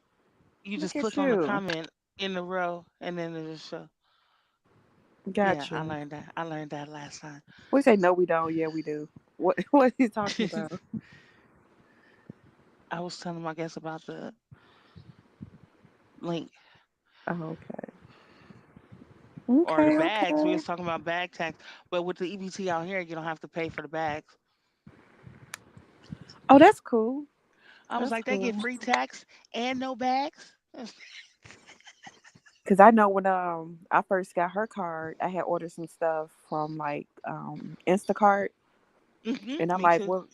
[SPEAKER 1] You just
[SPEAKER 4] Look at
[SPEAKER 1] click on the
[SPEAKER 4] you.
[SPEAKER 1] comment in the row and then it'll show. Yeah,
[SPEAKER 4] Got
[SPEAKER 1] I
[SPEAKER 4] you.
[SPEAKER 1] learned that. I learned that last time.
[SPEAKER 4] We say no, we don't. Yeah, we do. What what are you talking about?
[SPEAKER 1] I was telling my guests about the link
[SPEAKER 4] Oh, okay.
[SPEAKER 1] or the
[SPEAKER 4] Okay,
[SPEAKER 1] bags. We
[SPEAKER 4] okay.
[SPEAKER 1] was talking about bag tax, but with the EBT out here, you don't have to pay for the bags.
[SPEAKER 4] Oh, that's cool.
[SPEAKER 1] I was
[SPEAKER 4] That's
[SPEAKER 1] like, they
[SPEAKER 4] cool.
[SPEAKER 1] get free tax and no bags.
[SPEAKER 4] Cause I know when I first got her card, I had ordered some stuff from like Instacart, and I'm
[SPEAKER 1] Me
[SPEAKER 4] like,
[SPEAKER 1] too.
[SPEAKER 4] well,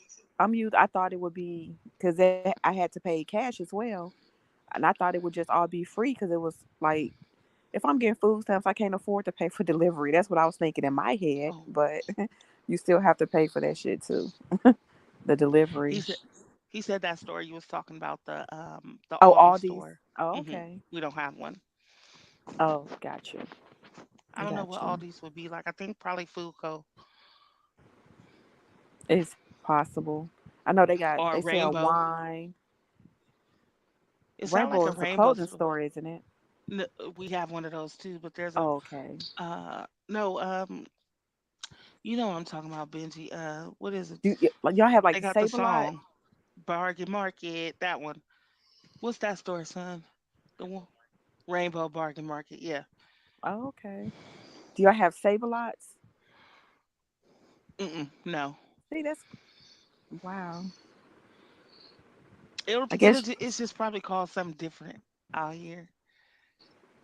[SPEAKER 4] I thought it would be because I had to pay cash as well, and I thought it would just all be free because it was like if I'm getting food stamps, I can't afford to pay for delivery. That's what I was thinking in my head,
[SPEAKER 1] Oh,
[SPEAKER 4] but you still have to pay for that shit too, the
[SPEAKER 1] he
[SPEAKER 4] delivery.
[SPEAKER 1] said he said that store you was talking about the
[SPEAKER 4] Oh,
[SPEAKER 1] Aldi
[SPEAKER 4] all these.
[SPEAKER 1] store.
[SPEAKER 4] Oh,
[SPEAKER 1] hmm
[SPEAKER 4] okay.
[SPEAKER 1] We don't have one.
[SPEAKER 4] Oh, got you.
[SPEAKER 1] I don't know
[SPEAKER 4] Got
[SPEAKER 1] what
[SPEAKER 4] you.
[SPEAKER 1] Aldi's would be like. I think probably Foodco
[SPEAKER 4] It's possible. I know
[SPEAKER 1] or
[SPEAKER 4] they sell
[SPEAKER 1] Rainbow.
[SPEAKER 4] wine.
[SPEAKER 1] It sounds like
[SPEAKER 4] Rainbow
[SPEAKER 1] a
[SPEAKER 4] is a
[SPEAKER 1] Rainbow
[SPEAKER 4] clothing
[SPEAKER 1] store.
[SPEAKER 4] store, isn't it?
[SPEAKER 1] We have one of those too, but there's a
[SPEAKER 4] Oh, okay.
[SPEAKER 1] no you know what I'm talking about, Benji. What is it?
[SPEAKER 4] Like y'all have like
[SPEAKER 1] They
[SPEAKER 4] the
[SPEAKER 1] got the
[SPEAKER 4] Save a Lot?
[SPEAKER 1] song Bargain Market. That one. What's that store, son? The one Rainbow Bargain Market. Yeah.
[SPEAKER 4] Oh, okay. Do y'all have Save a Lots?
[SPEAKER 1] No.
[SPEAKER 4] See, that's wow. I
[SPEAKER 1] It'll
[SPEAKER 4] guess
[SPEAKER 1] it's just probably called something different out here.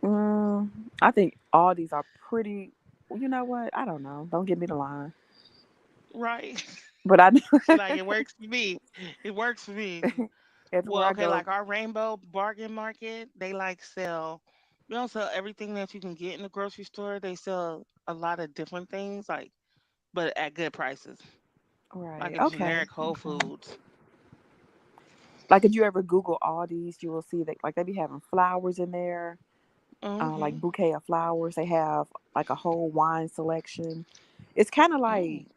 [SPEAKER 4] mm, I think all these are pretty. you know what? I don't know. Don't get me the line.
[SPEAKER 1] Right.
[SPEAKER 4] But I
[SPEAKER 1] She like it works for me. It works for me.
[SPEAKER 4] everywhere
[SPEAKER 1] Well,
[SPEAKER 4] I
[SPEAKER 1] okay,
[SPEAKER 4] go.
[SPEAKER 1] like our Rainbow Bargain Market, they like sell. We don't sell everything that you can get in the grocery store. They sell a lot of different things, like but at good prices, like
[SPEAKER 4] Right.
[SPEAKER 1] a
[SPEAKER 4] Okay.
[SPEAKER 1] generic Whole
[SPEAKER 4] Okay.
[SPEAKER 1] Foods.
[SPEAKER 4] Like if you ever Google Aldi's, you will see that like they be having flowers in there, like
[SPEAKER 1] Mhm.
[SPEAKER 4] bouquet of flowers. They have like a whole wine selection. It's kind of
[SPEAKER 1] Mm.
[SPEAKER 4] like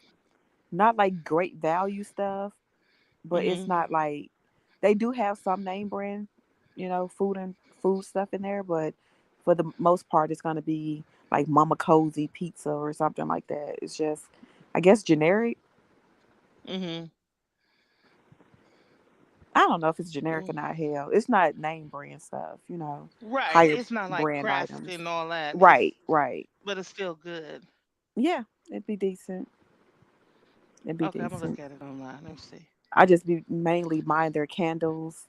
[SPEAKER 4] not like great value stuff, but it's
[SPEAKER 1] Mhm.
[SPEAKER 4] not like they do have some name brand, food and food stuff in there, but for the most part, it's gonna be like Mama Cozy pizza or something like that. It's just, I guess, generic.
[SPEAKER 1] Mhm.
[SPEAKER 4] I don't know if it's generic or
[SPEAKER 1] Mm.
[SPEAKER 4] not. Hell, it's not name brand stuff.
[SPEAKER 1] Right.
[SPEAKER 4] Higher
[SPEAKER 1] It's not like
[SPEAKER 4] brand
[SPEAKER 1] Kraft
[SPEAKER 4] items.
[SPEAKER 1] and all that. It's
[SPEAKER 4] Right, right.
[SPEAKER 1] but it's still good.
[SPEAKER 4] Yeah, it'd be decent. It'd be
[SPEAKER 1] Okay, I'm gonna
[SPEAKER 4] decent.
[SPEAKER 1] look at it online. Let me see.
[SPEAKER 4] I just be mainly buying their candles,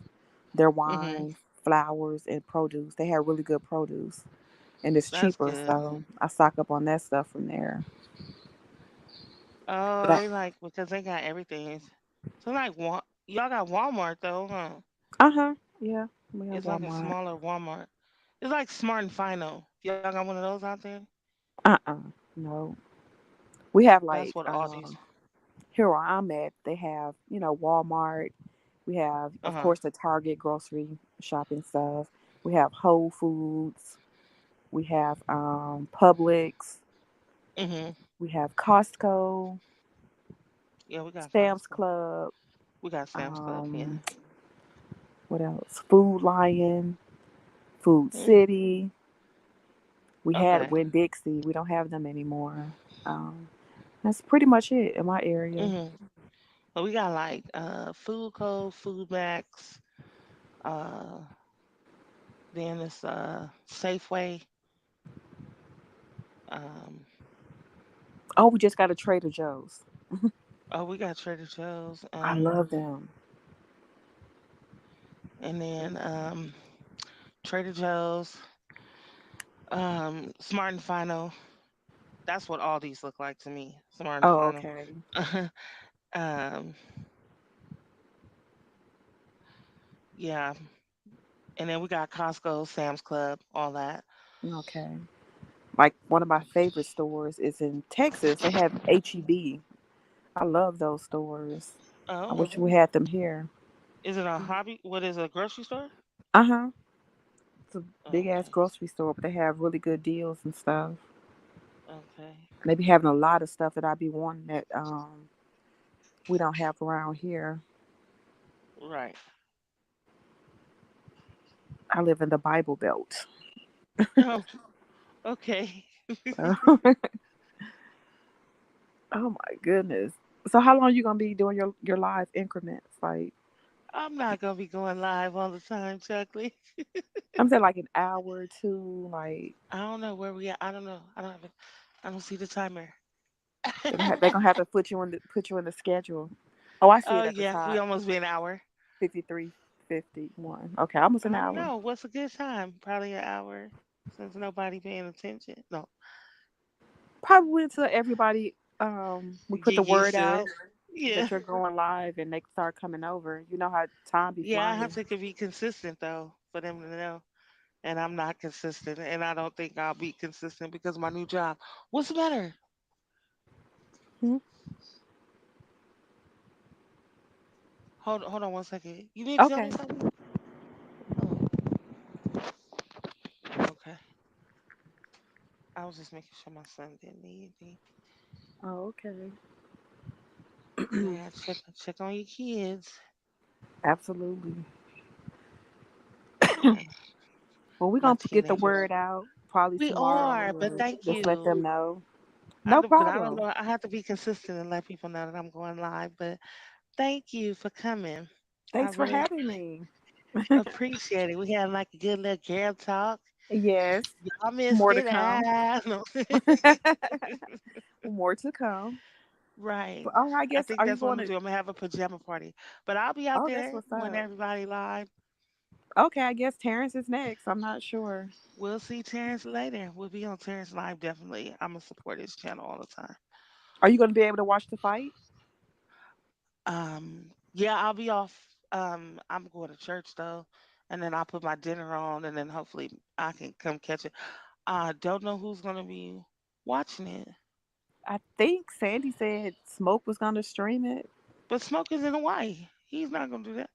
[SPEAKER 4] their
[SPEAKER 1] Mhm.
[SPEAKER 4] wine, flowers, and produce. They have really good produce, and it's
[SPEAKER 1] That's
[SPEAKER 4] cheaper,
[SPEAKER 1] good.
[SPEAKER 4] so I stock up on that stuff from there.
[SPEAKER 1] Oh,
[SPEAKER 4] But I,
[SPEAKER 1] they like because they got everything. So like y'all got Walmart though, huh?
[SPEAKER 4] yeah, we have
[SPEAKER 1] It's like a
[SPEAKER 4] Walmart.
[SPEAKER 1] smaller Walmart. It's like Smart and Final. Y'all got one of those out there?
[SPEAKER 4] Uh uh no, we have
[SPEAKER 1] That's
[SPEAKER 4] like
[SPEAKER 1] what Aldi's.
[SPEAKER 4] here where I'm at. They have Walmart. We have,
[SPEAKER 1] Uh
[SPEAKER 4] of
[SPEAKER 1] huh.
[SPEAKER 4] course, the Target grocery shopping stuff. We have Whole Foods. We have Publix.
[SPEAKER 1] Mhm.
[SPEAKER 4] We have Costco,
[SPEAKER 1] Yeah, we got
[SPEAKER 4] Sam's
[SPEAKER 1] Costco.
[SPEAKER 4] Club.
[SPEAKER 1] We got Sam's Club. Yeah.
[SPEAKER 4] Um, what else? Food Lion, Food
[SPEAKER 1] Mm.
[SPEAKER 4] City. We had
[SPEAKER 1] Okay.
[SPEAKER 4] Winn Dixie. We don't have them anymore. Um, that's pretty much it in my area.
[SPEAKER 1] Mhm. But we got like Food Co, Food Max. Uh, then it's Safeway. Um,
[SPEAKER 4] Oh, we just got a Trader Joe's.
[SPEAKER 1] oh, we got Trader Joe's.
[SPEAKER 4] I love them.
[SPEAKER 1] And then Trader Joe's. Smart and Final. That's what all these look like to me. Smart and
[SPEAKER 4] Oh,
[SPEAKER 1] Final.
[SPEAKER 4] okay.
[SPEAKER 1] um, yeah. And then we got Costco, Sam's Club, all that.
[SPEAKER 4] Okay. Like one of my favorite stores is in Texas. They have HEB. I love those stores. I
[SPEAKER 1] Oh,
[SPEAKER 4] wish we had them here.
[SPEAKER 1] is it a hobby? What is it, a grocery store?
[SPEAKER 4] Uh huh. It's a big ass
[SPEAKER 1] Okay.
[SPEAKER 4] grocery store, but they have really good deals and stuff.
[SPEAKER 1] Okay.
[SPEAKER 4] And they be having a lot of stuff that I be wanting that we don't have around here.
[SPEAKER 1] Right.
[SPEAKER 4] I live in the Bible Belt.
[SPEAKER 1] Oh, okay.
[SPEAKER 4] Oh my goodness. So how long you gonna be doing your live increments? Like
[SPEAKER 1] I'm not gonna be going live all the time, Chuckley.
[SPEAKER 4] I'm saying like an hour or two. Like
[SPEAKER 1] I don't know where we at. I don't know. I don't have it. I don't see the timer.
[SPEAKER 4] they gonna have to put you in the schedule. Oh, I see
[SPEAKER 1] Oh
[SPEAKER 4] it at the
[SPEAKER 1] yeah, we
[SPEAKER 4] top.
[SPEAKER 1] almost be an hour.
[SPEAKER 4] 53:51. Okay, almost an
[SPEAKER 1] I don't
[SPEAKER 4] hour.
[SPEAKER 1] know. What's a good time? Probably an hour since nobody paying attention. No,
[SPEAKER 4] Probably until everybody we put
[SPEAKER 1] get
[SPEAKER 4] the
[SPEAKER 1] used
[SPEAKER 4] word
[SPEAKER 1] to it.
[SPEAKER 4] out
[SPEAKER 1] Yeah.
[SPEAKER 4] that you're going live and they start coming over. You know how time be
[SPEAKER 1] Yeah, I
[SPEAKER 4] flying.
[SPEAKER 1] have to be consistent though for them to know. And I'm not consistent, and I don't think I'll be consistent because of my new job. What's the matter?
[SPEAKER 4] Hmm?
[SPEAKER 1] Hold on 1 second. You need to tell me
[SPEAKER 4] Okay.
[SPEAKER 1] something? Oh, okay. I was just making sure my son didn't need anything.
[SPEAKER 4] Oh, okay.
[SPEAKER 1] Yeah, check on your kids.
[SPEAKER 4] Absolutely.
[SPEAKER 1] Yeah,
[SPEAKER 4] Well, we're
[SPEAKER 1] my
[SPEAKER 4] gonna get the
[SPEAKER 1] teenagers.
[SPEAKER 4] word out probably
[SPEAKER 1] We
[SPEAKER 4] tomorrow
[SPEAKER 1] are,
[SPEAKER 4] or
[SPEAKER 1] but thank
[SPEAKER 4] just let
[SPEAKER 1] you.
[SPEAKER 4] them know. No
[SPEAKER 1] But I don't
[SPEAKER 4] problem.
[SPEAKER 1] know. I have to be consistent and let people know that I'm going live. But thank you for coming. I
[SPEAKER 4] Thanks for
[SPEAKER 1] really
[SPEAKER 4] having me.
[SPEAKER 1] appreciate it. We had like a good little girl talk.
[SPEAKER 4] Yes.
[SPEAKER 1] Y'all missed
[SPEAKER 4] More to
[SPEAKER 1] it.
[SPEAKER 4] come.
[SPEAKER 1] Ah. No.
[SPEAKER 4] More to come.
[SPEAKER 1] Right.
[SPEAKER 4] But I
[SPEAKER 1] I
[SPEAKER 4] guess
[SPEAKER 1] think
[SPEAKER 4] are you
[SPEAKER 1] that's what I'm
[SPEAKER 4] going
[SPEAKER 1] gonna
[SPEAKER 4] to
[SPEAKER 1] do. I'm gonna have a pajama party. But I'll be out
[SPEAKER 4] Oh, that's
[SPEAKER 1] there
[SPEAKER 4] what's
[SPEAKER 1] when
[SPEAKER 4] up.
[SPEAKER 1] everybody live.
[SPEAKER 4] Okay, I guess Terrence is next. I'm not sure.
[SPEAKER 1] We'll see Terrence later. We'll be on Terrence Live definitely. I'm gonna support his channel all the time.
[SPEAKER 4] Are you going to be able to watch the fight?
[SPEAKER 1] Yeah, I'll be off. I'm going to church though, and then I'll put my dinner on, and then hopefully I can come catch it. I don't know who's gonna be watching it,
[SPEAKER 4] I think Sandy said Smoke was going to stream it.
[SPEAKER 1] but Smoke is in Hawaii. He's not gonna do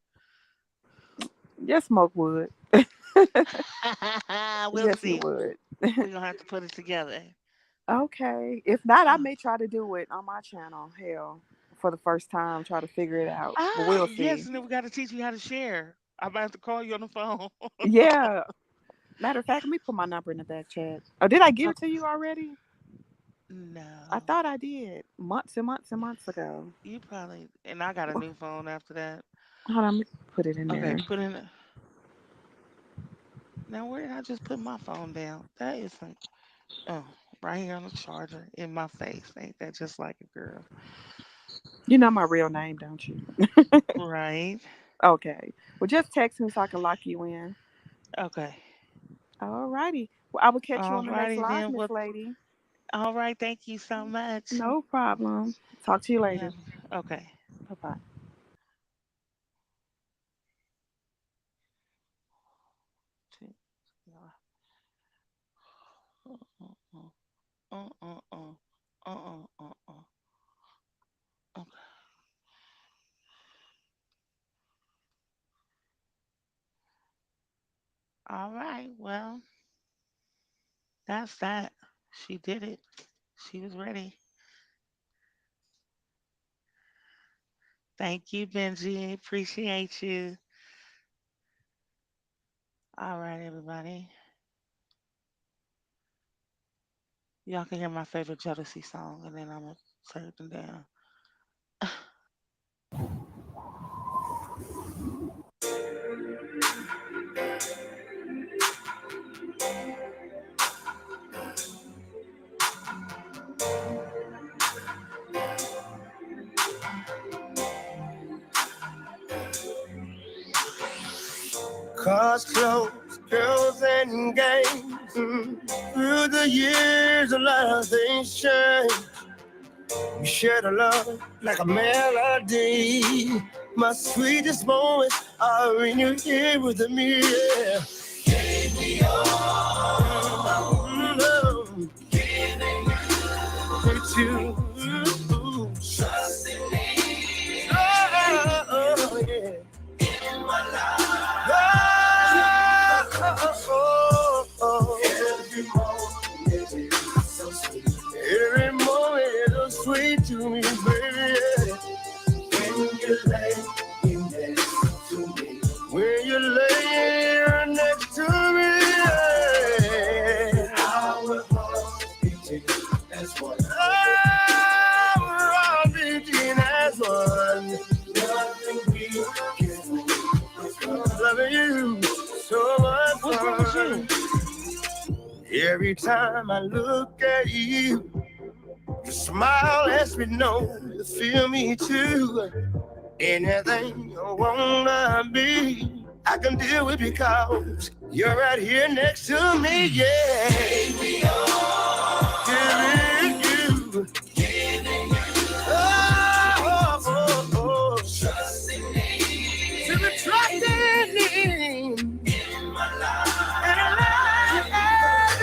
[SPEAKER 4] Yes, Smoke would.
[SPEAKER 1] that. We'll
[SPEAKER 4] Yes, he
[SPEAKER 1] see.
[SPEAKER 4] would.
[SPEAKER 1] We're gonna have to put it together.
[SPEAKER 4] Okay. If not, I may try to do it on my channel. Hell, for the first time, try to figure it out. But we'll
[SPEAKER 1] Yes,
[SPEAKER 4] see.
[SPEAKER 1] and then we got to teach you how to share. I'm about to have to call you on the phone.
[SPEAKER 4] Yeah. Matter of fact, let me put my number in the back chat. Oh, did I give it
[SPEAKER 1] Okay.
[SPEAKER 4] to you already? I
[SPEAKER 1] No,
[SPEAKER 4] thought I did months and months and months ago.
[SPEAKER 1] you probably. And I got a new phone after that.
[SPEAKER 4] Hold on, let me put it in
[SPEAKER 1] Okay,
[SPEAKER 4] there.
[SPEAKER 1] put in. Now, where did I just put my phone down? That is some. Oh, right here on the charger in my face. Ain't that just like a girl?
[SPEAKER 4] You know my real name, don't you?
[SPEAKER 1] Right.
[SPEAKER 4] Okay. Well, just text me so I can lock you in.
[SPEAKER 1] Okay.
[SPEAKER 4] All righty. Well, I will catch you on the next
[SPEAKER 1] Alrighty
[SPEAKER 4] live,
[SPEAKER 1] then.
[SPEAKER 4] Miss
[SPEAKER 1] Well,
[SPEAKER 4] Lady.
[SPEAKER 1] all right. Thank you so much.
[SPEAKER 4] No problem. Talk to you
[SPEAKER 1] You
[SPEAKER 4] later.
[SPEAKER 1] have. Okay.
[SPEAKER 4] Bye bye.
[SPEAKER 1] Okay. All right. Well, that's that. She did it. She was ready. Thank you, Benji. Appreciate you. All right, everybody. Y'all can hear my favorite Jodeci song, and then I'm gonna turn them down. Cars, clothes, girls, and games. Through the years, a lot of things change. We shared a love like a melody. My sweetest moments are when you're here with me. Yeah. Gave me all love. Giving you to trust in me. Oh, yeah. In my life. Every moment is so sweet. Every moment is so sweet to me, baby. When you lay in next to me. When you lay next to me. Our hearts beating as one. Our hearts beating as one. Nothing we can do. Loving you so much. What's wrong with you? Every time I look at you, your smile lets me know you feel me too. Anything you wanna be, I can deal with because you're right here next to me, yeah. Baby, giving you. Oh, trusting me. To be trusting me. In my life. And I love you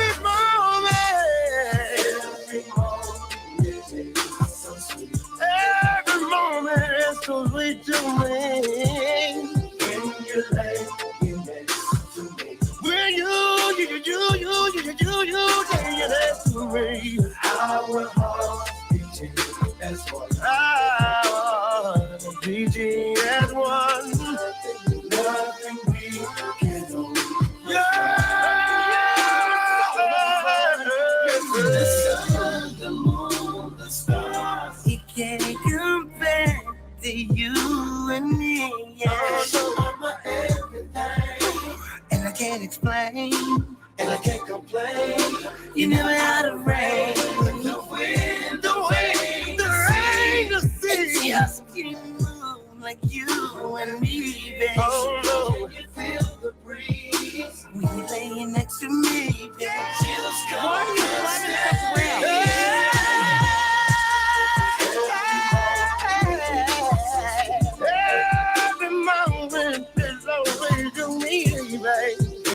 [SPEAKER 1] every moment. Every moment is so sweet. Every moment is so sweet to me. When you lay next to me. When you next to me. Our hearts beating as one. Our beating as one. Nothing we can do. The sun, the moon, the stars. He can't compare to you and me. Yeah. So I'm my everything. And I can't explain. And I can't complain. You never had a rain. The wind, the rain, the rain, the sea. It's just you like you and me, baby. Oh,